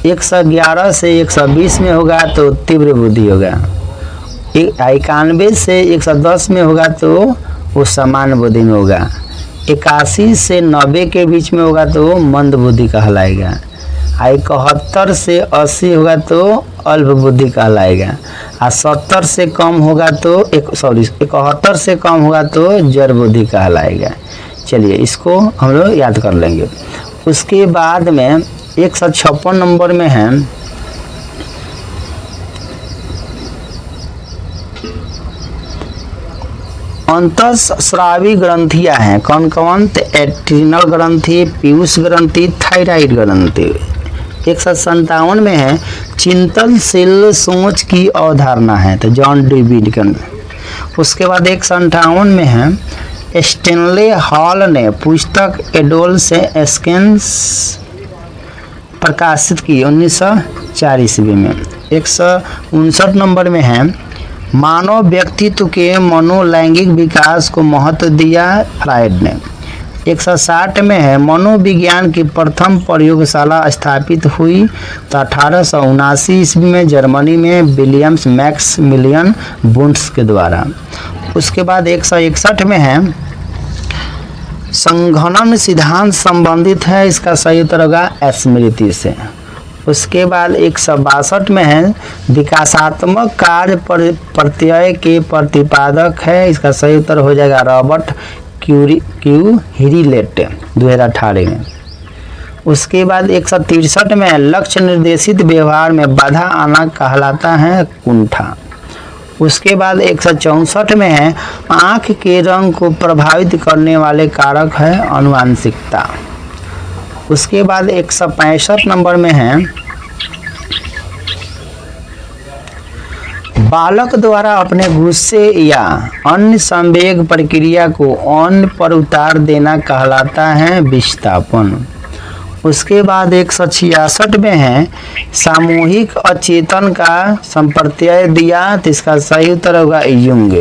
111 से 120 में होगा तो तीव्र बुद्धि होगा, 91 से 110 में होगा तो वो सामान्य बुद्धि में होगा, 81 से 90 के बीच में होगा तो मंद बुद्धि कहलाएगा, 71 से 80 होगा तो अल्प बुद्धि कहलाएगा, और 70 से कम होगा तो 71 से कम होगा तो जड़ बुद्धि कहलाएगा। चलिए, इसको हम लोग याद कर लेंगे। उसके बाद में 156 नंबर में है अंतःस्रावी ग्रंथियां हैं। कौन कौन? तो एड्रिनल ग्रंथि, पीयूष ग्रंथि, थायराइड ग्रंथि। 157 में है चिंतनशील सोच की अवधारणा है। तो जॉन डी। उसके बाद 158 में है स्टेनले हॉल ने पुस्तक एडोलसेंस प्रकाशित की 1904 ईस्वी में। 159 नंबर में है मानव व्यक्तित्व के मनोलैंगिक विकास को महत्व दिया फ्रायड ने। 160 में है मनोविज्ञान की प्रथम प्रयोगशाला स्थापित हुई तो 1879 ईस्वी में जर्मनी में विलियम्स मैक्समिलियन वुंड्स के द्वारा। उसके बाद 161 में है संघनन सिद्धांत संबंधित है, इसका सही उत्तर होगा स्मृति से। उसके बाद 162 में है विकासात्मक कार्य प्रत्यय के प्रतिपादक है, इसका सही उत्तर हो जाएगा रॉबर्ट क्यूहिरीलेट 2018 में। उसके बाद 163 में लक्ष्य निर्देशित व्यवहार में बाधा आना कहलाता है कुंठा। उसके बाद 164 में है आँख के रंग को प्रभावित करने वाले कारक है आनुवंशिकता। उसके बाद 165 नंबर में है बालक द्वारा अपने गुस्से या अन्य संवेग प्रक्रिया को अन्य पर उतार देना कहलाता है विस्थापन। उसके बाद 166 में है सामूहिक अचेतन का संप्रत्यय दिया, तो इसका सही उत्तर होगा युंग।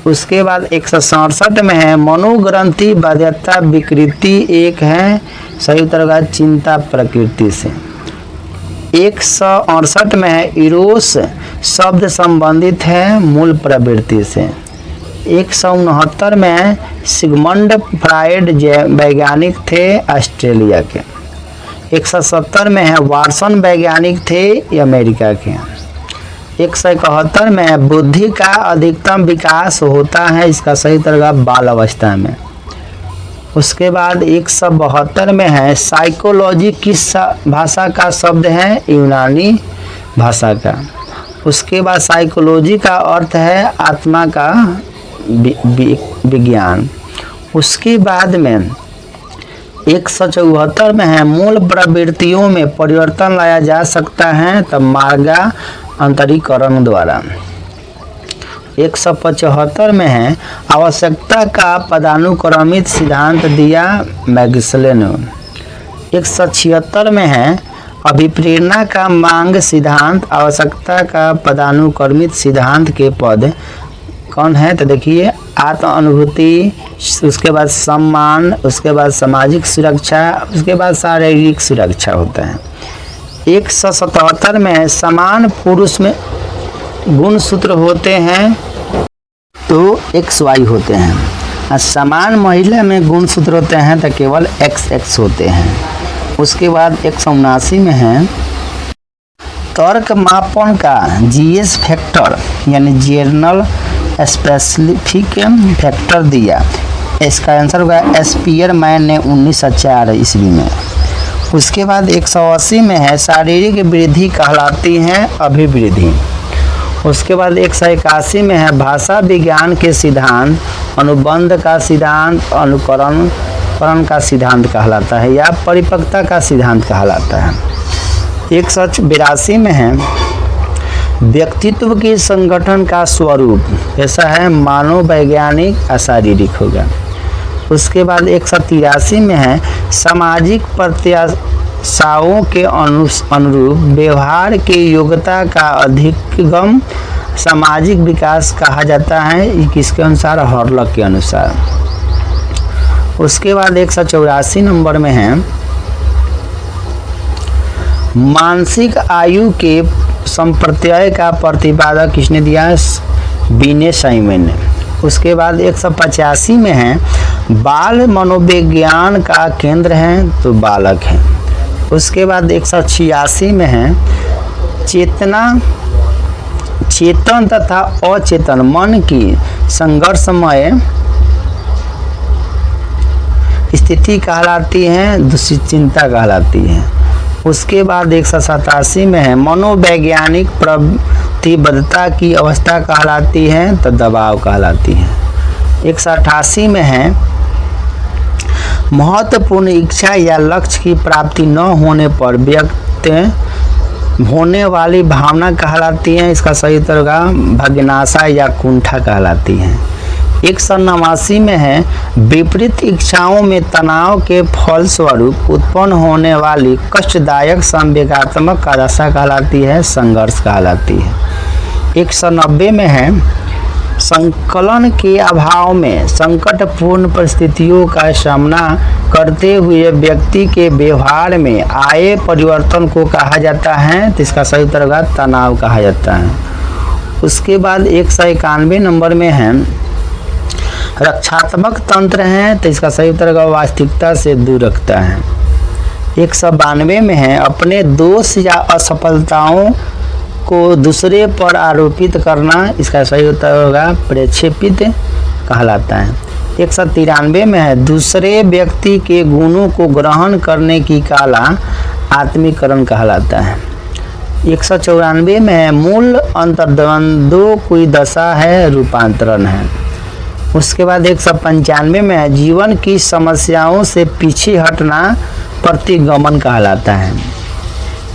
उसके बाद 167 में है मनोग्रंथि बाध्यता विकृति एक है, सही उत्तर होगा चिंता प्रकृति से। 168 में है इरोस शब्द संबंधित है मूल प्रवृत्ति से। 169 में सिगमंड फ्रायड वैज्ञानिक थे ऑस्ट्रेलिया के। 170 में है वाटसन वैज्ञानिक थे अमेरिका के। 171 में बुद्धि का अधिकतम विकास होता है, इसका सही तरह बाल अवस्था में। उसके बाद 172 में है साइकोलॉजी किस भाषा का शब्द है? यूनानी भाषा का। उसके बाद साइकोलॉजी का अर्थ है आत्मा का विज्ञान। उसके बाद में 174 में है मूल प्रवृत्तियों में परिवर्तन लाया जा सकता है तब मार्गांतरीकरण द्वारा। 175 में है आवश्यकता का पदानुक्रमित सिद्धांत दिया मैक्सवेल ने। 176 में है अभिप्रेरणा का मांग सिद्धांत, आवश्यकता का पदानुक्रमित सिद्धांत के पद कौन है? तो देखिए आत्म अनुभूति, उसके बाद सम्मान, उसके बाद सामाजिक सुरक्षा, उसके बाद शारीरिक सुरक्षा होता है। 177 में समान पुरुष में गुण सूत्र होते हैं तो XY होते हैं, और समान महिला में गुण सूत्र होते हैं तो केवल XX होते हैं। उसके बाद 179 में है तर्क मापन का GS फैक्टर यानी जनरल स्पेसिफिक फैक्टर दिया। इसका आंसर होगा स्पीयरमैन ने 1904 ईस्वी में। उसके बाद 180 में है शारीरिक वृद्धि कहलाती है अभिवृद्धि। उसके बाद 181 में है भाषा विज्ञान के सिद्धांत, अनुबंध का सिद्धांत, अनुकरण का सिद्धांत कहलाता है या परिपक्वता का सिद्धांत कहलाता है। 182 में है व्यक्तित्व के संगठन का स्वरूप, ऐसा है मनोवैज्ञानिक और शारीरिक होगा। उसके बाद 183 में है सामाजिक प्रत्याशाओं के अनुरूप व्यवहार के योग्यता का अधिगम सामाजिक विकास कहा जाता है, किसके अनुसार? हॉर्लॉक के अनुसार। उसके बाद 184 नंबर में है मानसिक आयु के संप्रत्यय का प्रतिपादक किसने दिया? बीने साइमन ने। उसके बाद 185 में है बाल मनोविज्ञान का केंद्र है तो बालक है। उसके बाद 186 में है चेतन तथा अचेतन मन की संघर्षमय स्थिति कहलाती है, दूषित चिंता कहलाती है। उसके बाद 187 में है मनोवैज्ञानिक प्रतिबद्धता की अवस्था कहलाती है तो दबाव कहलाती है। 188 में है महत्वपूर्ण इच्छा या लक्ष्य की प्राप्ति न होने पर व्यक्त होने वाली भावना कहलाती है, इसका सही उत्तर होगा भग्नाशा या कुंठा कहलाती है। 189 में है विपरीत इच्छाओं में तनाव के फलस्वरूप उत्पन्न होने वाली कष्टदायक संवेगात्मक दशा कहलाती है, संघर्ष कहलाती है। 190 में है संकलन के अभाव में संकटपूर्ण परिस्थितियों का सामना करते हुए व्यक्ति के व्यवहार में आए परिवर्तन को कहा जाता है, तो इसका सही उत्तर होगा तनाव कहा जाता है। उसके बाद 191 नंबर में है रक्षात्मक तंत्र है, तो इसका सही उत्तर होगा वास्तविकता से दूर रखता है। 192 में है अपने दोष या असफलताओं को दूसरे पर आरोपित करना, इसका सही उत्तर होगा प्रक्षेपित कहलाता है। 193 में है दूसरे व्यक्ति के गुणों को ग्रहण करने की कला आत्मीकरण कहलाता है। 194 में है मूल अंतर्द्वंद्व कोई दशा है, रूपांतरण है। उसके बाद 195 में है जीवन की समस्याओं से पीछे हटना प्रतिगमन कहलाता है।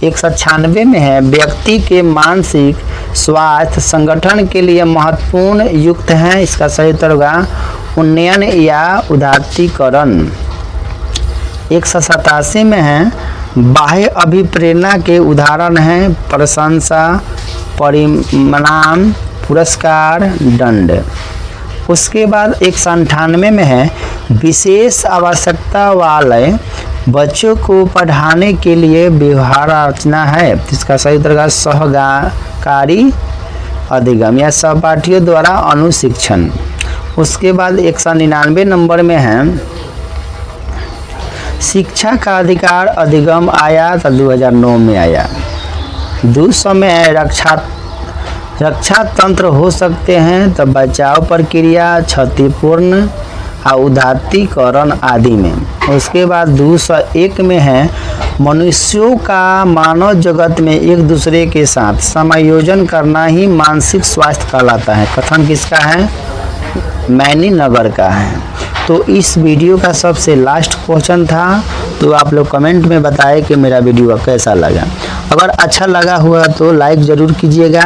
196 में है व्यक्ति के मानसिक स्वास्थ्य संगठन के लिए महत्वपूर्ण युक्त है, इसका सही उत्तर होगा उन्नयन या उदात्तीकरण। 187 में है बाह्य अभिप्रेरणा के उदाहरण हैं प्रशंसा, परिणाम, पुरस्कार, दंड। उसके बाद 198 में है विशेष आवश्यकता वाले बच्चों को पढ़ाने के लिए व्यवहार रचना है, इसका सही उत्तर होगा सहकारी अधिगम या सहपाठियों द्वारा अनुशिक्षण। उसके बाद 199 नंबर में है शिक्षा का अधिकार अधिगम आया तो 2009 में आया। 200 में है रक्षा तंत्र हो सकते हैं तो बचाव प्रक्रिया, क्षतिपूर्ण और उदात्तीकरण आदि में। उसके बाद 201 में है मनुष्यों का मानव जगत में एक दूसरे के साथ समायोजन करना ही मानसिक स्वास्थ्य कहलाता है। कथन किसका है? मैनी नगर का है। तो इस वीडियो का सबसे लास्ट क्वेश्चन था, तो आप लोग कमेंट में बताएं कि मेरा वीडियो कैसा लगा। अगर अच्छा लगा हुआ तो लाइक ज़रूर कीजिएगा,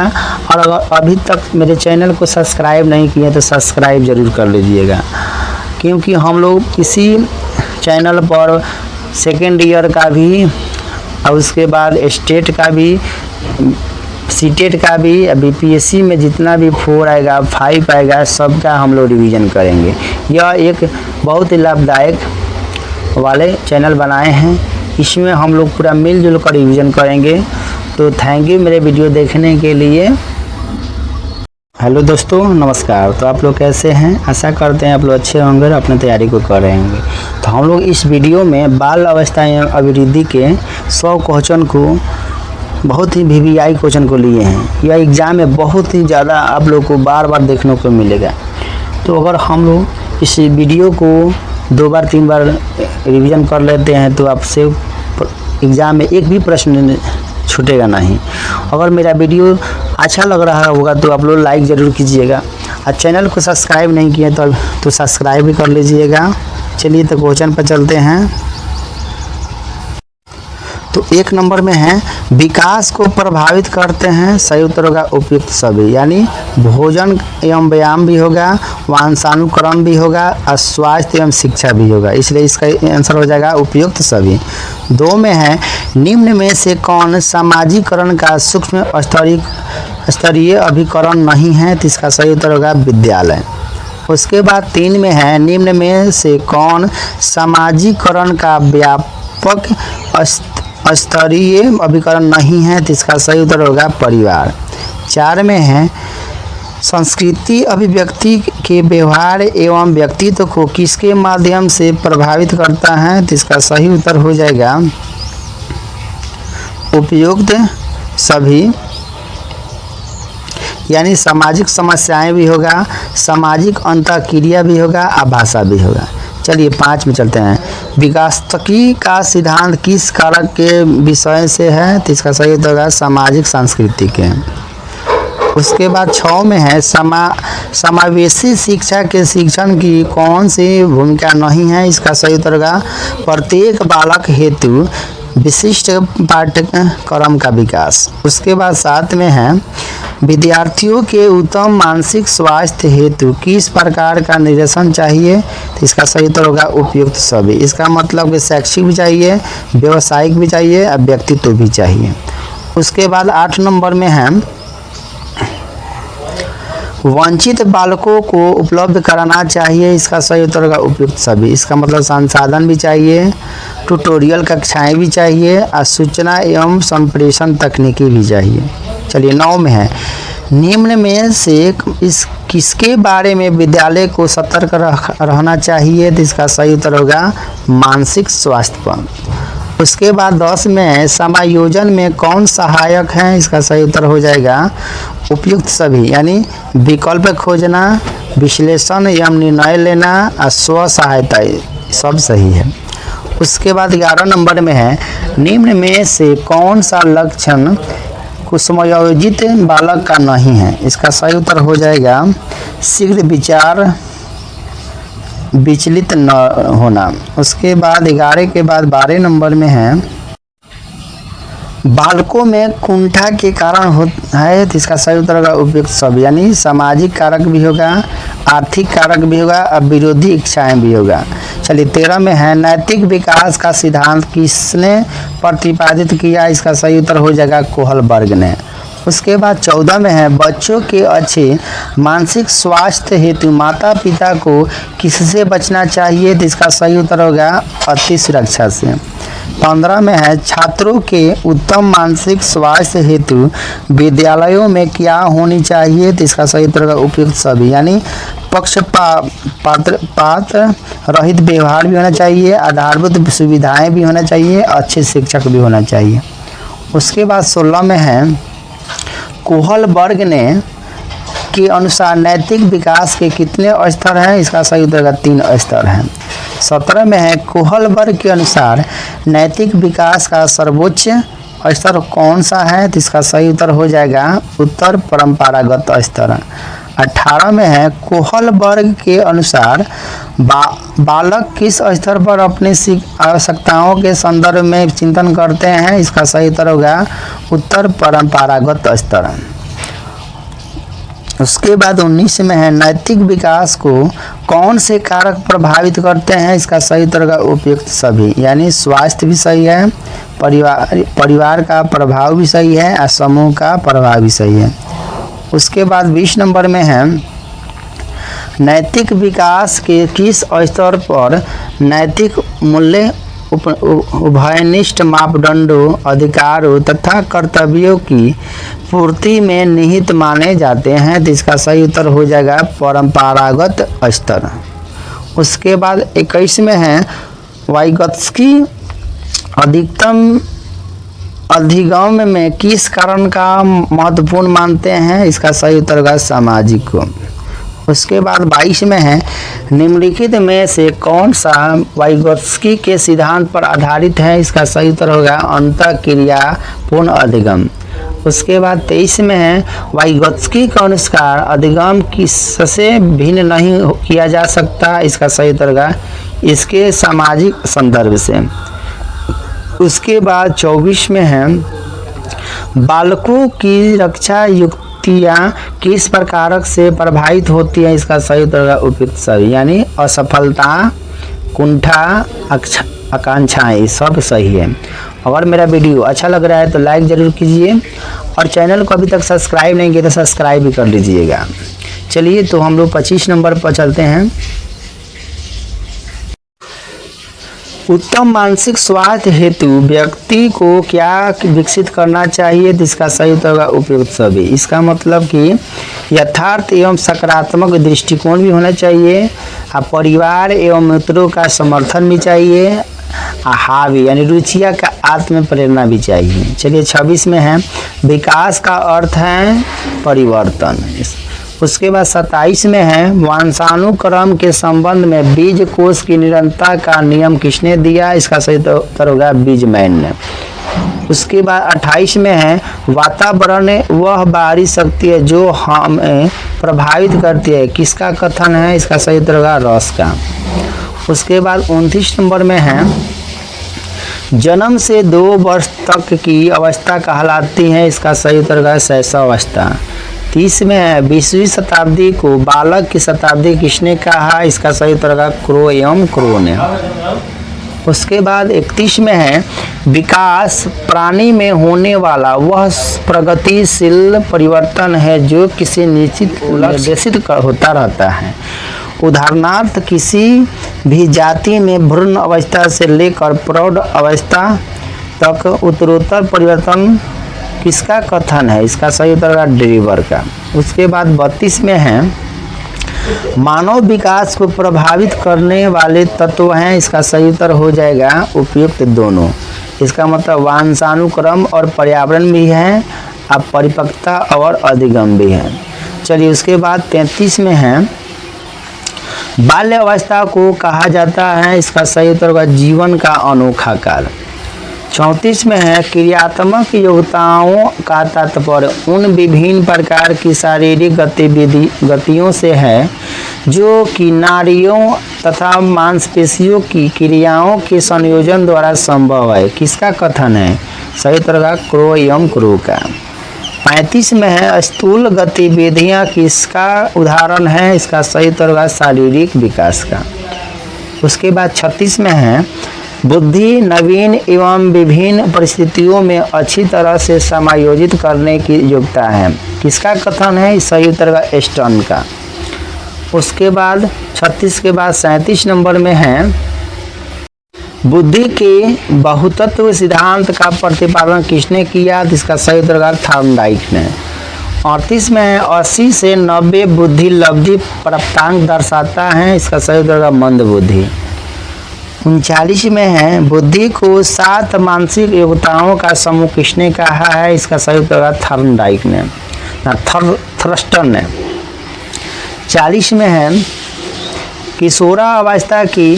और अगर अभी तक मेरे चैनल को सब्सक्राइब नहीं किए तो सब्सक्राइब ज़रूर कर लीजिएगा, क्योंकि हम लोग इसी चैनल पर सेकेंड ईयर का भी और उसके बाद स्टेट का भी, सीटेट का भी, बीपीएससी में जितना भी 4 आएगा 5 आएगा सबका हम लोग रिवीजन करेंगे। यह एक बहुत ही लाभदायक वाले चैनल बनाए हैं, इसमें हम लोग पूरा मिलजुल कर रिवीजन करेंगे। तो थैंक यू मेरे वीडियो देखने के लिए। हेलो दोस्तों, नमस्कार। तो आप लोग कैसे हैं? आशा करते हैं आप लोग अच्छे होंगे और अपनी तैयारी को कर रहे होंगे। तो हम लोग इस वीडियो में बाल अवस्था एवं अभिवृद्धि के 100 क्वेश्चन को, बहुत ही वीवीआई क्वेश्चन को लिए हैं। यह एग्ज़ाम में बहुत ही ज़्यादा आप लोग को बार बार देखने को मिलेगा। तो अगर हम लोग इस वीडियो को 2 बार 3 बार रिवीजन कर लेते हैं तो आपसे एग्ज़ाम में एक भी प्रश्न छूटेगा नहीं। अगर मेरा वीडियो अच्छा लग रहा होगा तो आप लोग लाइक ज़रूर कीजिएगा, और चैनल को सब्सक्राइब नहीं किया तो सब्सक्राइब भी कर लीजिएगा। चलिए तो क्वेश्चन पर चलते हैं। तो 1 नंबर में है, विकास को प्रभावित करते हैं, सही उत्तर होगा उपयुक्त सभी, यानी भोजन एवं व्यायाम भी होगा, वंशानुक्रम भी होगा, और स्वास्थ्य एवं शिक्षा भी होगा, इसलिए इसका आंसर हो जाएगा उपयुक्त सभी। 2 में है, निम्न में से कौन सामाजिकरण का सूक्ष्म स्तरीय अभिकरण नहीं है, तो इसका सही उत्तर होगा विद्यालय। उसके बाद 3 में है, निम्न में से कौन सामाजिकरण का व्यापक स्तरीय अभिकरण नहीं है, तो इसका सही उत्तर होगा परिवार। 4 में है, संस्कृति अभिव्यक्ति के व्यवहार एवं व्यक्तित्व को किसके माध्यम से प्रभावित करता है, तो इसका सही उत्तर हो जाएगा उपयुक्त सभी, यानी सामाजिक समस्याएं भी होगा, सामाजिक अंतःक्रिया भी होगा, और भाषा भी होगा। चलिए 5 में चलते हैं। विकासकी का सिद्धांत किस कारक के विषय से है, तो इसका सही उत्तर होगा सामाजिक संस्कृति के। उसके बाद 6 में है, समावेशी शिक्षा के शिक्षण की कौन सी भूमिका नहीं है, इसका सही उत्तर होगा प्रत्येक बालक हेतु विशिष्ट पाठ्यक्रम का विकास। उसके बाद 7 में है, विद्यार्थियों के उत्तम मानसिक स्वास्थ्य हेतु किस प्रकार का निर्देशन चाहिए, तो इसका सही उत्तर होगा उपयुक्त सभी। इसका मतलब कि शैक्षिक भी चाहिए, व्यवसायिक भी चाहिए, और व्यक्तित्व भी चाहिए। उसके बाद 8 नंबर में है, वंचित बालकों को उपलब्ध कराना चाहिए, इसका सही उत्तर होगा उपयुक्त सभी। इसका मतलब संसाधन भी चाहिए, ट्यूटोरियल कक्षाएं भी चाहिए, और सूचना एवं संप्रेषण तकनीकी भी चाहिए। चलिए 9 में है, निम्न में से किसके बारे में विद्यालय को सतर्क रहना चाहिए, तो इसका सही उत्तर होगा मानसिक स्वास्थ्य पर। उसके बाद 10 में है, समायोजन में कौन सहायक है, इसका सही उत्तर हो जाएगा उपयुक्त सभी, यानी विकल्प खोजना, विश्लेषण एवं निर्णय लेना, और स्व सहायता, सब सही है। उसके बाद 11 नंबर में है, निम्न में से कौन सा लक्षण कुसुमायोजित बालक का नहीं है, इसका सही उत्तर हो जाएगा शीघ्र विचार विचलित न होना। उसके बाद 11 के बाद 12 नंबर में है, बालकों में कुंठा के कारण होता है, तो इसका सही उत्तर होगा उपयुक्त सब, यानी सामाजिक कारक भी होगा, आर्थिक कारक भी होगा, और विरोधी इच्छाएं भी होगा। चलिए 13 में है, नैतिक विकास का सिद्धांत किसने प्रतिपादित किया, इसका सही उत्तर हो जाएगा कोहलबर्ग ने। उसके बाद 14 में है, बच्चों के अच्छे मानसिक स्वास्थ्य हेतु माता पिता को किससे बचना चाहिए, तो इसका सही उत्तर होगा अति सुरक्षा से। 15 में है, छात्रों के उत्तम मानसिक स्वास्थ्य हेतु विद्यालयों में क्या होनी चाहिए, तो इसका सही उत्तर होगा उपयुक्त सभी, यानी पक्षपात रहित व्यवहार भी होना चाहिए, आधारभूत सुविधाएं भी होना चाहिए, अच्छे शिक्षक भी होना चाहिए। उसके बाद 16 में है, कोहलबर्ग ने के अनुसार नैतिक विकास के कितने स्तर हैं, इसका सही उत्तर 3 स्तर हैं। 17 में है, कोहलबर्ग के अनुसार नैतिक विकास का सर्वोच्च स्तर कौन सा है, तो इसका सही उत्तर हो जाएगा उत्तर परंपरागत स्तर। 18 में है, कोहलबर्ग के अनुसार बालक किस स्तर पर अपनी आवश्यकताओं के संदर्भ में चिंतन करते हैं? इसका सही उत्तर होगा उत्तर परंपरागत स्तर। उसके बाद 19 में है नैतिक विकास को कौन से कारक प्रभावित करते हैं? इसका सही उत्तर होगा उपयुक्त सभी, यानी स्वास्थ्य भी सही है, परिवार का प्रभाव भी सही है और समूह का प्रभाव भी सही है। उसके बाद 20 नंबर में है नैतिक विकास के किस स्तर पर नैतिक मूल्य उभयनिष्ठ मापदंडों, अधिकारों तथा कर्तव्यों की पूर्ति में निहित माने जाते हैं? तो इसका सही उत्तर हो जाएगा परंपरागत स्तर। उसके बाद 21 में है वाइगत्स्की अधिकतम अधिगम में किस कारण का महत्वपूर्ण मानते हैं? इसका सही उत्तर होगा सामाजिक को। उसके बाद 22 में है निम्नलिखित में से कौन सा वाइगोत्स्की के सिद्धांत पर आधारित है? इसका सही उत्तर होगा अंतःक्रिया पूर्ण अधिगम। उसके बाद 23 में है वाइगोत्स्की के अनुसार अधिगम किससे भिन्न नहीं किया जा सकता? इसका सही उत्तर होगा इसके सामाजिक संदर्भ से। उसके बाद 24 में है बालकों की रक्षा युक्तियाँ किस प्रकारक से प्रभावित होती है? इसका सही उत्तर होगा उपयुक्त सभी, यानी असफलता, कुंठा, आकांक्षाएं सब सही है। अगर मेरा वीडियो अच्छा लग रहा है तो लाइक ज़रूर कीजिए और चैनल को अभी तक सब्सक्राइब नहीं किया तो सब्सक्राइब भी कर लीजिएगा। चलिए तो हम लोग 25 नंबर पर चलते हैं। उत्तम मानसिक स्वास्थ्य हेतु व्यक्ति को क्या विकसित करना चाहिए? तो इसका सही उत्तर होगा उपयुक्त सभी। इसका मतलब कि यथार्थ एवं सकारात्मक दृष्टिकोण भी होना चाहिए, परिवार एवं मित्रों का समर्थन भी चाहिए, हावी यानी रुचिया का आत्म प्रेरणा भी चाहिए। चलिए 26 में है विकास का अर्थ है परिवर्तन। उसके बाद 27 में है वंशानुक्रम के संबंध में बीज कोष की निरंतरता का नियम किसने दिया? इसका सही उत्तर होगा बीजमैन ने। उसके बाद 28 में है वातावरण वह बाहरी शक्ति है जो हमें प्रभावित करती है, किसका कथन है? इसका सही उत्तर होगा रॉस का। उसके बाद 29 नंबर में है जन्म से 2 वर्ष तक की अवस्था कहलाती है, इसका सही उत्तर होगा शैशवावस्था। 30 में है 20वीं शताब्दी को बालक की शताब्दी किसने कहा? इसका सही उत्तर होगा क्रो एवं क्रो ने। उसके बाद 31 में है विकास प्राणी में होने वाला वह प्रगतिशील परिवर्तन है जो किसी निश्चित निर्देशित होता रहता है। उदाहरणार्थ किसी भी जाति में भ्रूण अवस्था से लेकर प्रौढ़ अवस्था तक उत्तरोत्तर परिवर्तन किसका कथन है? इसका सही उत्तर है ड्रीवर का। उसके बाद 32 में है मानव विकास को प्रभावित करने वाले तत्व हैं, इसका सही उत्तर हो जाएगा उपयुक्त दोनों। इसका मतलब वंशानुक्रम और पर्यावरण भी है, अब परिपक्वता और अधिगम भी है। चलिए उसके बाद 33 में है बाल्य अवस्था को कहा जाता है, इसका सही उत्तर होगा जीवन का अनोखा काल। 34 में है क्रियात्मक योग्यताओं का तात्पर्य उन विभिन्न प्रकार की शारीरिक गतियों से है जो कि नाड़ियों तथा मांसपेशियों की क्रियाओं के संयोजन द्वारा संभव है, किसका कथन है? सही उत्तर होगा क्रो एवं क्रो का। 35 में है स्थूल गतिविधियां किसका उदाहरण है? इसका सही उत्तर होगा शारीरिक विकास का। उसके बाद 36 में है बुद्धि नवीन एवं विभिन्न परिस्थितियों में अच्छी तरह से समायोजित करने की योग्यता है, किसका कथन है? सही उत्तर होगा स्टर्न का। उसके बाद 36 के बाद 37 नंबर में है बुद्धि के बहुतत्व सिद्धांत का प्रतिपादन किसने किया? इसका सही उत्तर होगा थॉर्नडाइक ने। 38 में 80 से 90 बुद्धि लब्धि प्राप्तांक दर्शाता है, इसका सही उत्तर होगा मंद बुद्धि। 39 में है बुद्धि को 7 मानसिक योग्यताओं का समूह किसने कहा है? इसका सही उत्तर होगा थॉर्नडाइक ने, थ्रस्टर ने। 40 में है किशोरावस्था की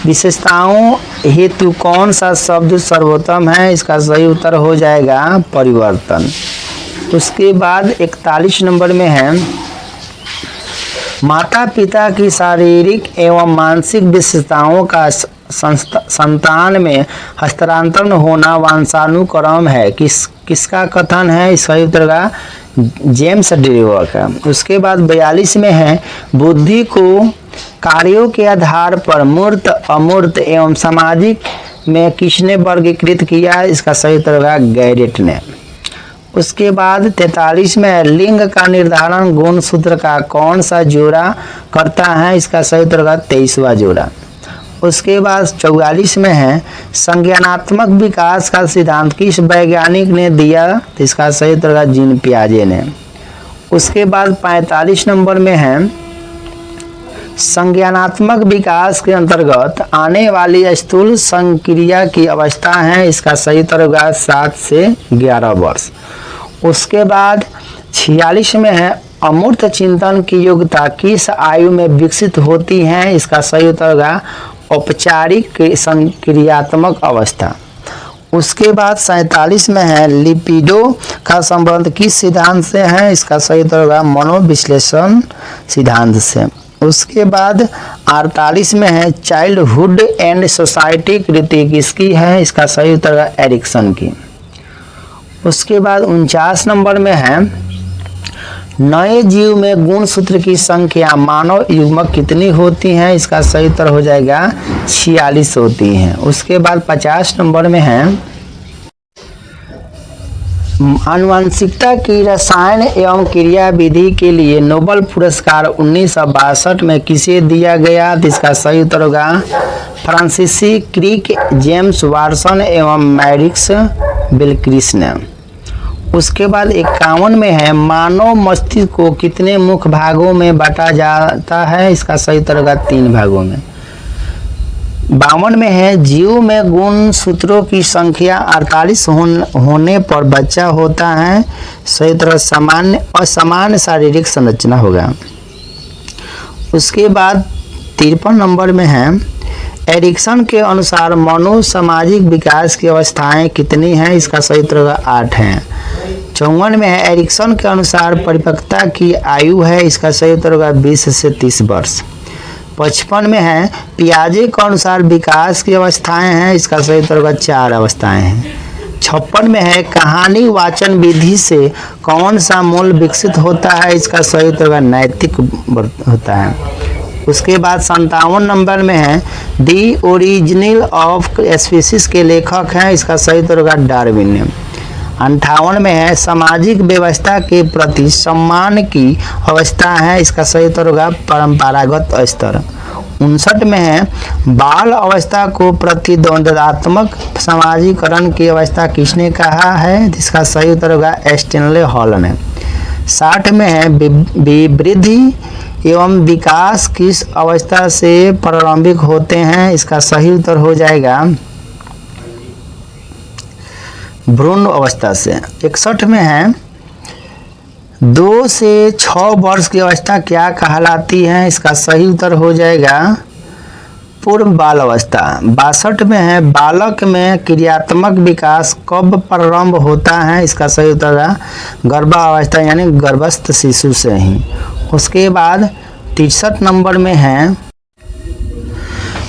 विशेषताओं हेतु कौन सा शब्द सर्वोत्तम है? इसका सही उत्तर हो जाएगा परिवर्तन। उसके बाद 41 नंबर में है माता पिता की शारीरिक एवं मानसिक विशेषताओं का संतान में हस्तांतरण होना वंशानुक्रम है। किसका कथन है? सही उत्तर का जेम्स डिरीवर का। उसके बाद 42 में है बुद्धि को कार्यों के आधार पर मूर्त, अमूर्त एवं सामाजिक में किसने वर्गीकृत किया? इसका सही उत्तर होगा गैरेट ने। उसके बाद 43 में लिंग का निर्धारण गुणसूत्र का कौन सा जोड़ा करता है? इसका सही उत्तर होगा 23वां जोड़ा। उसके बाद 44 में है संज्ञानात्मक विकास का सिद्धांत किस वैज्ञानिक ने दिया? तो इसका सही उत्तर होगा जीन पियाजे ने। उसके बाद 45 नंबर में है संज्ञानात्मक विकास के अंतर्गत आने वाली स्थूल संक्रिया की अवस्था है। इसका सही उत्तर होगा 7 से 11 वर्ष। उसके बाद 46 में है अमूर्त चिंतन की योग्यता किस आयु में विकसित होती है? इसका सही उत्तर होगा औपचारिक संक्रियात्मक अवस्था। उसके बाद 47 में है लिपिडो का संबंध किस सिद्धांत से है? इसका सही उत्तर होगा मनोविश्लेषण सिद्धांत से। उसके बाद 48 में है चाइल्डहुड एंड सोसाइटी कृति किसकी है? इसका सही उत्तर होगा एरिक्सन की। उसके बाद 49 नंबर में है नए जीव में गुणसूत्र की संख्या मानव युग्मक कितनी होती है? इसका सही उत्तर हो जाएगा 46 होती हैं। उसके बाद 50 नंबर में है आनुवंशिकता की रसायन एवं क्रिया विधि के लिए नोबेल पुरस्कार 1962 में किसे दिया गया? इसका सही उत्तर होगा फ्रांसिस क्रिक, जेम्स वाटसन एवं मैरिक्स बिलक्रिस ने। उसके बाद 51 में है मानव मस्तिष्क को कितने मुख्य भागों में बांटा जाता है? इसका सही उत्तर होगा 3 भागों में। 52 में है जीव में गुणसूत्रों की संख्या 48 होने पर बच्चा होता है। सही उत्तर सामान्य और समान शारीरिक संरचना होगा। उसके बाद 53 नंबर में है एरिक्सन के अनुसार मनोसामाजिक विकास की अवस्थाएं कितनी हैं? इसका सही उत्तर होगा 8 हैं। 54 में है एरिक्सन के अनुसार परिपक्वता की आयु है। इसका सही उत्तर होगा 20 से 30 वर्ष। 55 में है पियाजे के अनुसार विकास की अवस्थाएं हैं। इसका सही उत्तर होगा 4 अवस्थाएं हैं। 56 में है कहानी वाचन विधि से कौन सा मूल विकसित होता है? इसका सही उत्तर होगा नैतिक होता है। उसके बाद 57 नंबर में है दी ओरिजिन ऑफ स्पीसीज के लेखक हैं। इसका सही उत्तर होगा डार्विन ने। 58 में है सामाजिक व्यवस्था के प्रति सम्मान की अवस्था है। इसका सही उत्तर होगा परंपरागत स्तर। 59 में है बाल अवस्था को प्रतिद्वंद्वात्मक समाजीकरण की अवस्था किसने कहा है? इसका सही उत्तर होगा स्टैनले हॉल ने। 60 में है वृद्धि एवं विकास किस अवस्था से प्रारंभिक होते हैं? इसका सही उत्तर हो जाएगा भ्रूण अवस्था से। 61 में है 2 से 6 वर्ष की अवस्था क्या कहलाती है? इसका सही उत्तर हो जाएगा पूर्व बाल अवस्था। 62 में है बालक में क्रियात्मक विकास कब प्रारंभ होता है? इसका सही उत्तर है गर्भावस्था यानी गर्भस्थ शिशु से ही। उसके बाद 63 नंबर में है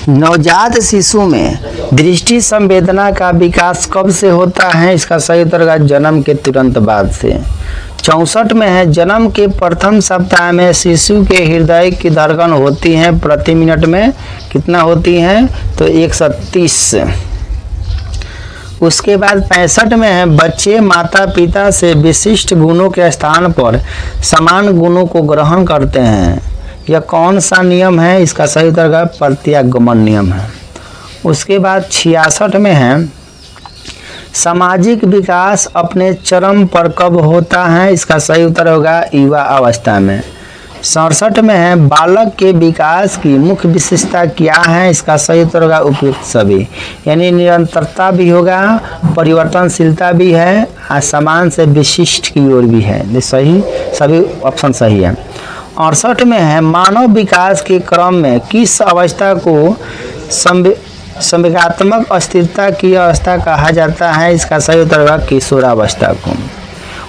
नवजात शिशु में दृष्टि संवेदना का विकास कब से होता है? इसका सही उत्तर है जन्म के तुरंत बाद से। 64 में है जन्म के प्रथम सप्ताह में शिशु के हृदय की धड़कन होती है प्रति मिनट में कितना होती है? तो 130। उसके बाद 65 में है बच्चे माता पिता से विशिष्ट गुणों के स्थान पर समान गुणों को ग्रहण करते हैं। यह कौन सा नियम है? इसका सही उत्तर का प्रत्यागमन नियम है। उसके बाद 66 में है सामाजिक विकास अपने चरम पर कब होता है? इसका सही उत्तर होगा युवा अवस्था में। 67 में है बालक के विकास की मुख्य विशेषता क्या है? इसका सही उत्तर होगा उपयुक्त सभी, यानी निरंतरता भी होगा, परिवर्तनशीलता भी है, समान से विशिष्ट की ओर भी है। सही सभी ऑप्शन सही है। 68 में है मानव विकास के क्रम में किस अवस्था को संवेगात्मक अस्थिरता की अवस्था कहा जाता है? इसका सही उत्तर होगा किशोरावस्था को।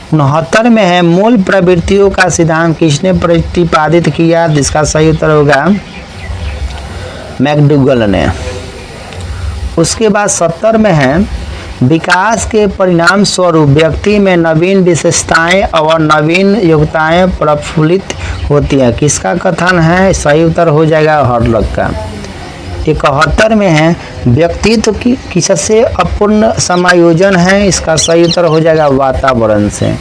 69 में है मूल प्रवृत्तियों का सिद्धांत किसने प्रतिपादित किया? जिसका सही उत्तर होगा मैकडूगल ने। उसके बाद 70 में है विकास के परिणाम स्वरूप व्यक्ति में नवीन विशेषताएं और नवीन योग्यताएं प्रफुल्लित होती हैं। किसका कथन है? सही उत्तर हो जाएगा हॉर्लॉक का। 71 में है व्यक्तित्व की किससे अपूर्ण समायोजन है? इसका सही उत्तर हो जाएगा वातावरण से।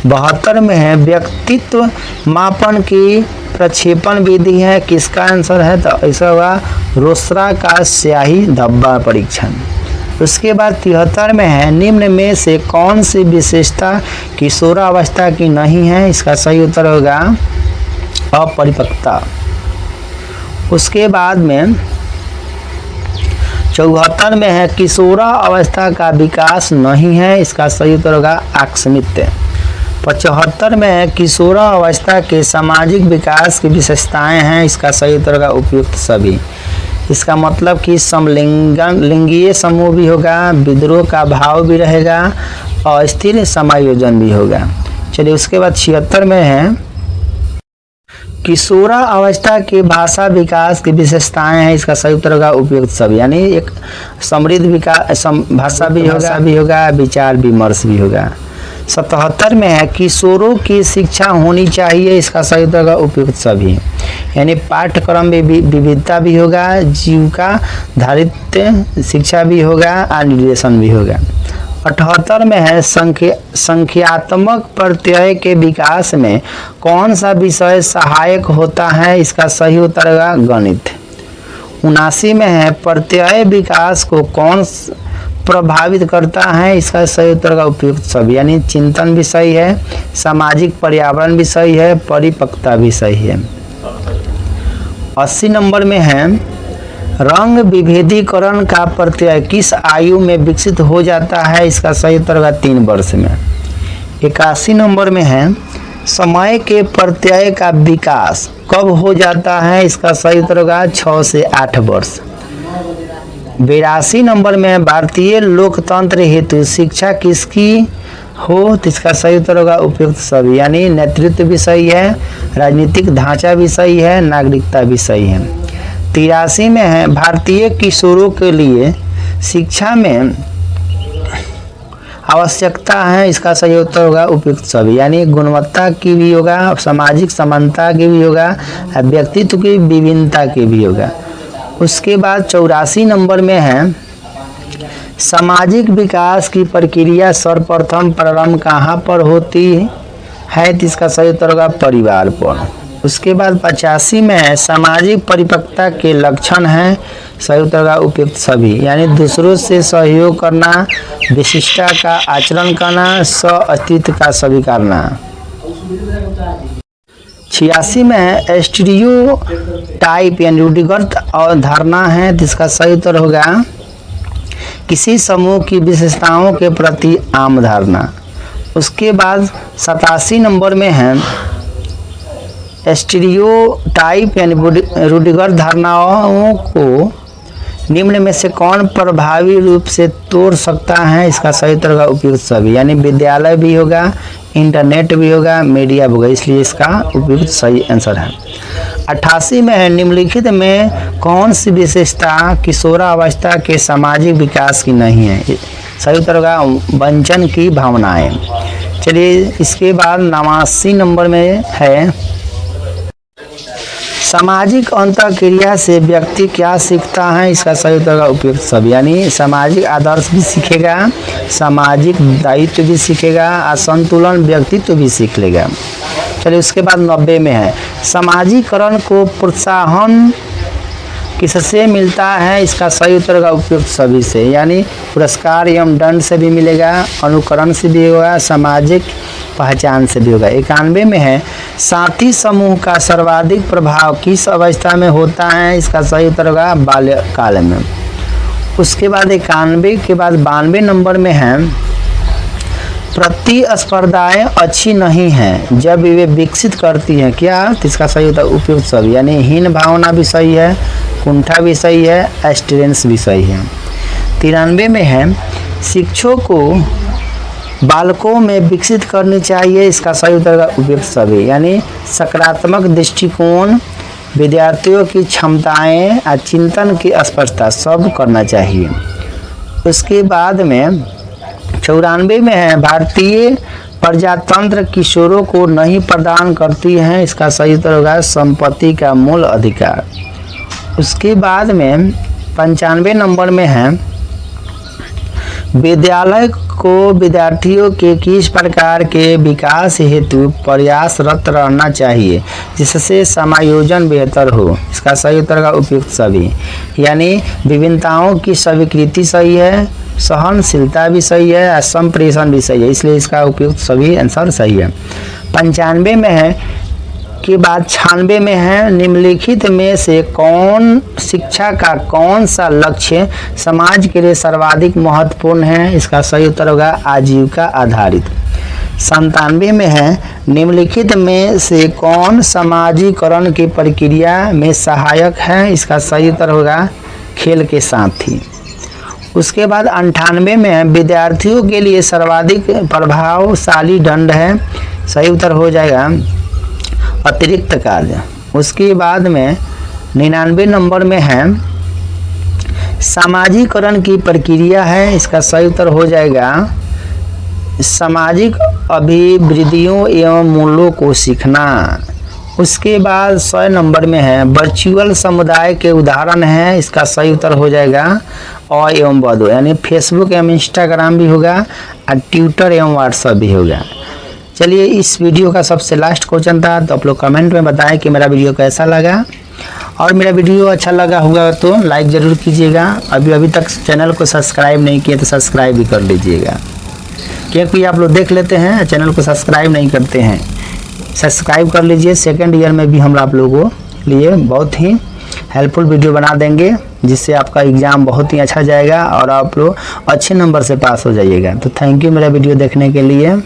72 में है व्यक्तित्व मापन की प्रक्षेपण विधि है। किसका आंसर है? तो ऐसा होगा रोस्रा का स्याही धब्बा परीक्षण। उसके बाद 73 में है निम्न में से कौन सी विशेषता किशोरावस्था की नहीं है? इसका सही उत्तर होगा अपरिपक्वता। उसके बाद में 74 में है किशोरावस्था का विकास नहीं है। इसका सही उत्तर होगा आकस्मिक। 75 में है किशोरावस्था के सामाजिक विकास की विशेषताएं हैं। इसका सही उत्तर होगा उपयुक्त सभी। इसका मतलब कि समलिंगीय समूह भी होगा, विद्रोह का भाव भी रहेगा और स्थिर समायोजन भी होगा। चलिए उसके बाद 76 में है किशोरावस्था के भाषा विकास की विशेषताएं हैं। इसका सही उत्तर होगा उपयुक्त सभी, यानी एक समृद्ध विकास भाषा भी होगा, विचार विमर्श भी होगा। 77 में है किशोरों की शिक्षा होनी चाहिए। इसका सही उत्तर होगा उपयुक्त सभी, यानी पाठ्यक्रम में विविधता भी होगा, जीविका धारित शिक्षा भी होगा और निर्देशन भी होगा। 78 में है संख्यात्मक प्रत्यय के विकास में कौन सा विषय सहायक होता है? इसका सही उत्तर होगा गणित। 79 में है प्रत्यय विकास को कौन प्रभावित करता है? इसका सही उत्तर का उपयुक्त सभी, यानी चिंतन भी सही है, सामाजिक पर्यावरण भी सही है, परिपक्वता भी सही है। 80 नंबर में है रंग विभेदीकरण का प्रत्यय किस आयु में विकसित हो जाता है? इसका सही उत्तर होगा 3 वर्ष में। 81 नंबर में है समय के प्रत्यय का विकास कब हो जाता है? इसका सही उत्तर होगा 6 से 8 वर्ष। 82 नंबर में भारतीय लोकतंत्र हेतु शिक्षा किसकी हो? तो इसका सही उत्तर होगा उपयुक्त सभी, यानी नेतृत्व भी सही है, राजनीतिक ढांचा भी सही है, नागरिकता भी सही है। 83 में है भारतीय किशोरों के लिए शिक्षा में आवश्यकता है। इसका सही उत्तर होगा उपयुक्त सभी, यानी गुणवत्ता की भी होगा, सामाजिक समानता की भी होगा, व्यक्तित्व की विभिन्नता की भी होगा। उसके बाद 84 नंबर में है सामाजिक विकास की प्रक्रिया सर्वप्रथम प्रारंभ कहाँ पर होती है? तो इसका सही उत्तर होगा परिवार पर। उसके बाद 85 में है सामाजिक परिपक्वता के लक्षण हैं। सही उत्तर होगा उपयुक्त सभी, यानी दूसरों से सहयोग करना, विशिष्टता का आचरण करना, स्व अस्तित्व का स्वीकारना। 86 में है स्टीरियो टाइप यानी रूढ़िगत अवधारणा है। जिसका सही उत्तर होगा किसी समूह की विशेषताओं के प्रति आम धारणा। उसके बाद 87 नंबर में है स्टीरियोटाइप यानी रूढ़िगत धारणाओं को निम्न में से कौन प्रभावी रूप से तोड़ सकता है? इसका सही उत्तर होगा उपयुक्त सभी, यानी विद्यालय भी होगा, इंटरनेट भी होगा, मीडिया भी होगा, इसलिए इसका उपयुक्त सही आंसर है। 88 में है निम्नलिखित में कौन सी विशेषता किशोरावस्था के सामाजिक विकास की नहीं है? सही उत्तर होगा वंचन की भावनाएं। चलिए इसके बाद 89 नंबर में है सामाजिक अंतःक्रिया से व्यक्ति क्या सीखता है? इसका सही उत्तर का उपयुक्त सब, यानी सामाजिक आदर्श भी सीखेगा, सामाजिक दायित्व भी सीखेगा, असंतुलन व्यक्तित्व भी सीख लेगा। चलिए उसके बाद 90 में है समाजीकरण को प्रोत्साहन किससे मिलता है? इसका सही उत्तर का उपयुक्त सभी से, यानी पुरस्कार एवं दंड से भी मिलेगा, अनुकरण से भी होगा, सामाजिक पहचान से भी होगा। 91 में है साथी समूह का सर्वाधिक प्रभाव किस अवस्था में होता है? इसका सही उत्तर होगा बाल्यकाल में। उसके बाद 91 के बाद 92 नंबर में है प्रतिस्पर्धाएं अच्छी नहीं हैं जब वे विकसित करती हैं क्या? तो इसका सही उत्तर उपयुक्त सभी, यानी हीन भावना भी सही है, कुंठा भी सही है, एस्टिरेंस भी सही है। 93 में है शिक्षकों को बालकों में विकसित करनी चाहिए, इसका सही उत्तर का उपयुक्त सभी, यानी सकारात्मक दृष्टिकोण, विद्यार्थियों की क्षमताएं और चिंतन की स्पष्टता सब करना चाहिए। उसके बाद में 94 में है, भारतीय प्रजातंत्र किशोरों को नहीं प्रदान करती है, इसका सही उत्तर होगा संपत्ति का मूल अधिकार। उसके बाद में 95 नंबर में है, विद्यालय को विद्यार्थियों के किस प्रकार के विकास हेतु प्रयासरत रहना चाहिए जिससे समायोजन बेहतर हो, इसका सही उत्तर का उपयुक्त सभी, यानी विभिन्नताओं की स्वीकृति सही है, सहनशीलता भी सही है और संप्रेषण भी सही है, इसलिए इसका उपयुक्त सभी आंसर सही है। 95 में है के बाद 96 में है, निम्नलिखित में से कौन शिक्षा का कौन सा लक्ष्य समाज के लिए सर्वाधिक महत्वपूर्ण है, इसका सही उत्तर होगा आजीविका आधारित। 97 में है, निम्नलिखित में से कौन समाजीकरण की प्रक्रिया में सहायक है, इसका सही उत्तर होगा खेल के साथी। उसके बाद 98 में है, विद्यार्थियों के लिए सर्वाधिक प्रभावशाली दंड है, सही उत्तर हो जाएगा अतिरिक्त कार्य। उसके बाद में 99 नंबर में है, सामाजिकरण की प्रक्रिया है, इसका सही उत्तर हो जाएगा सामाजिक अभिवृद्धियों एवं मूल्यों को सीखना। उसके बाद 100 नंबर में है, वर्चुअल समुदाय के उदाहरण है, इसका सही उत्तर हो जाएगा अ एवं बदो, यानी फेसबुक एवं इंस्टाग्राम भी होगा और ट्विटर एवं व्हाट्सएप भी होगा। चलिए इस वीडियो का सबसे लास्ट क्वेश्चन था, तो आप लोग कमेंट में बताएं कि मेरा वीडियो कैसा लगा, और मेरा वीडियो अच्छा लगा होगा तो लाइक ज़रूर कीजिएगा। अभी तक चैनल को सब्सक्राइब नहीं किए तो सब्सक्राइब भी कर लीजिएगा, क्योंकि आप लोग देख लेते हैं चैनल को सब्सक्राइब नहीं करते हैं, सब्सक्राइब कर लीजिए। सेकेंड ईयर में भी हम आप लोगों के लिए बहुत ही हेल्पफुल वीडियो बना देंगे, जिससे आपका एग्ज़ाम बहुत ही अच्छा जाएगा और आप लोग अच्छे नंबर से पास हो जाइएगा। तो थैंक यू मेरा वीडियो देखने के लिए।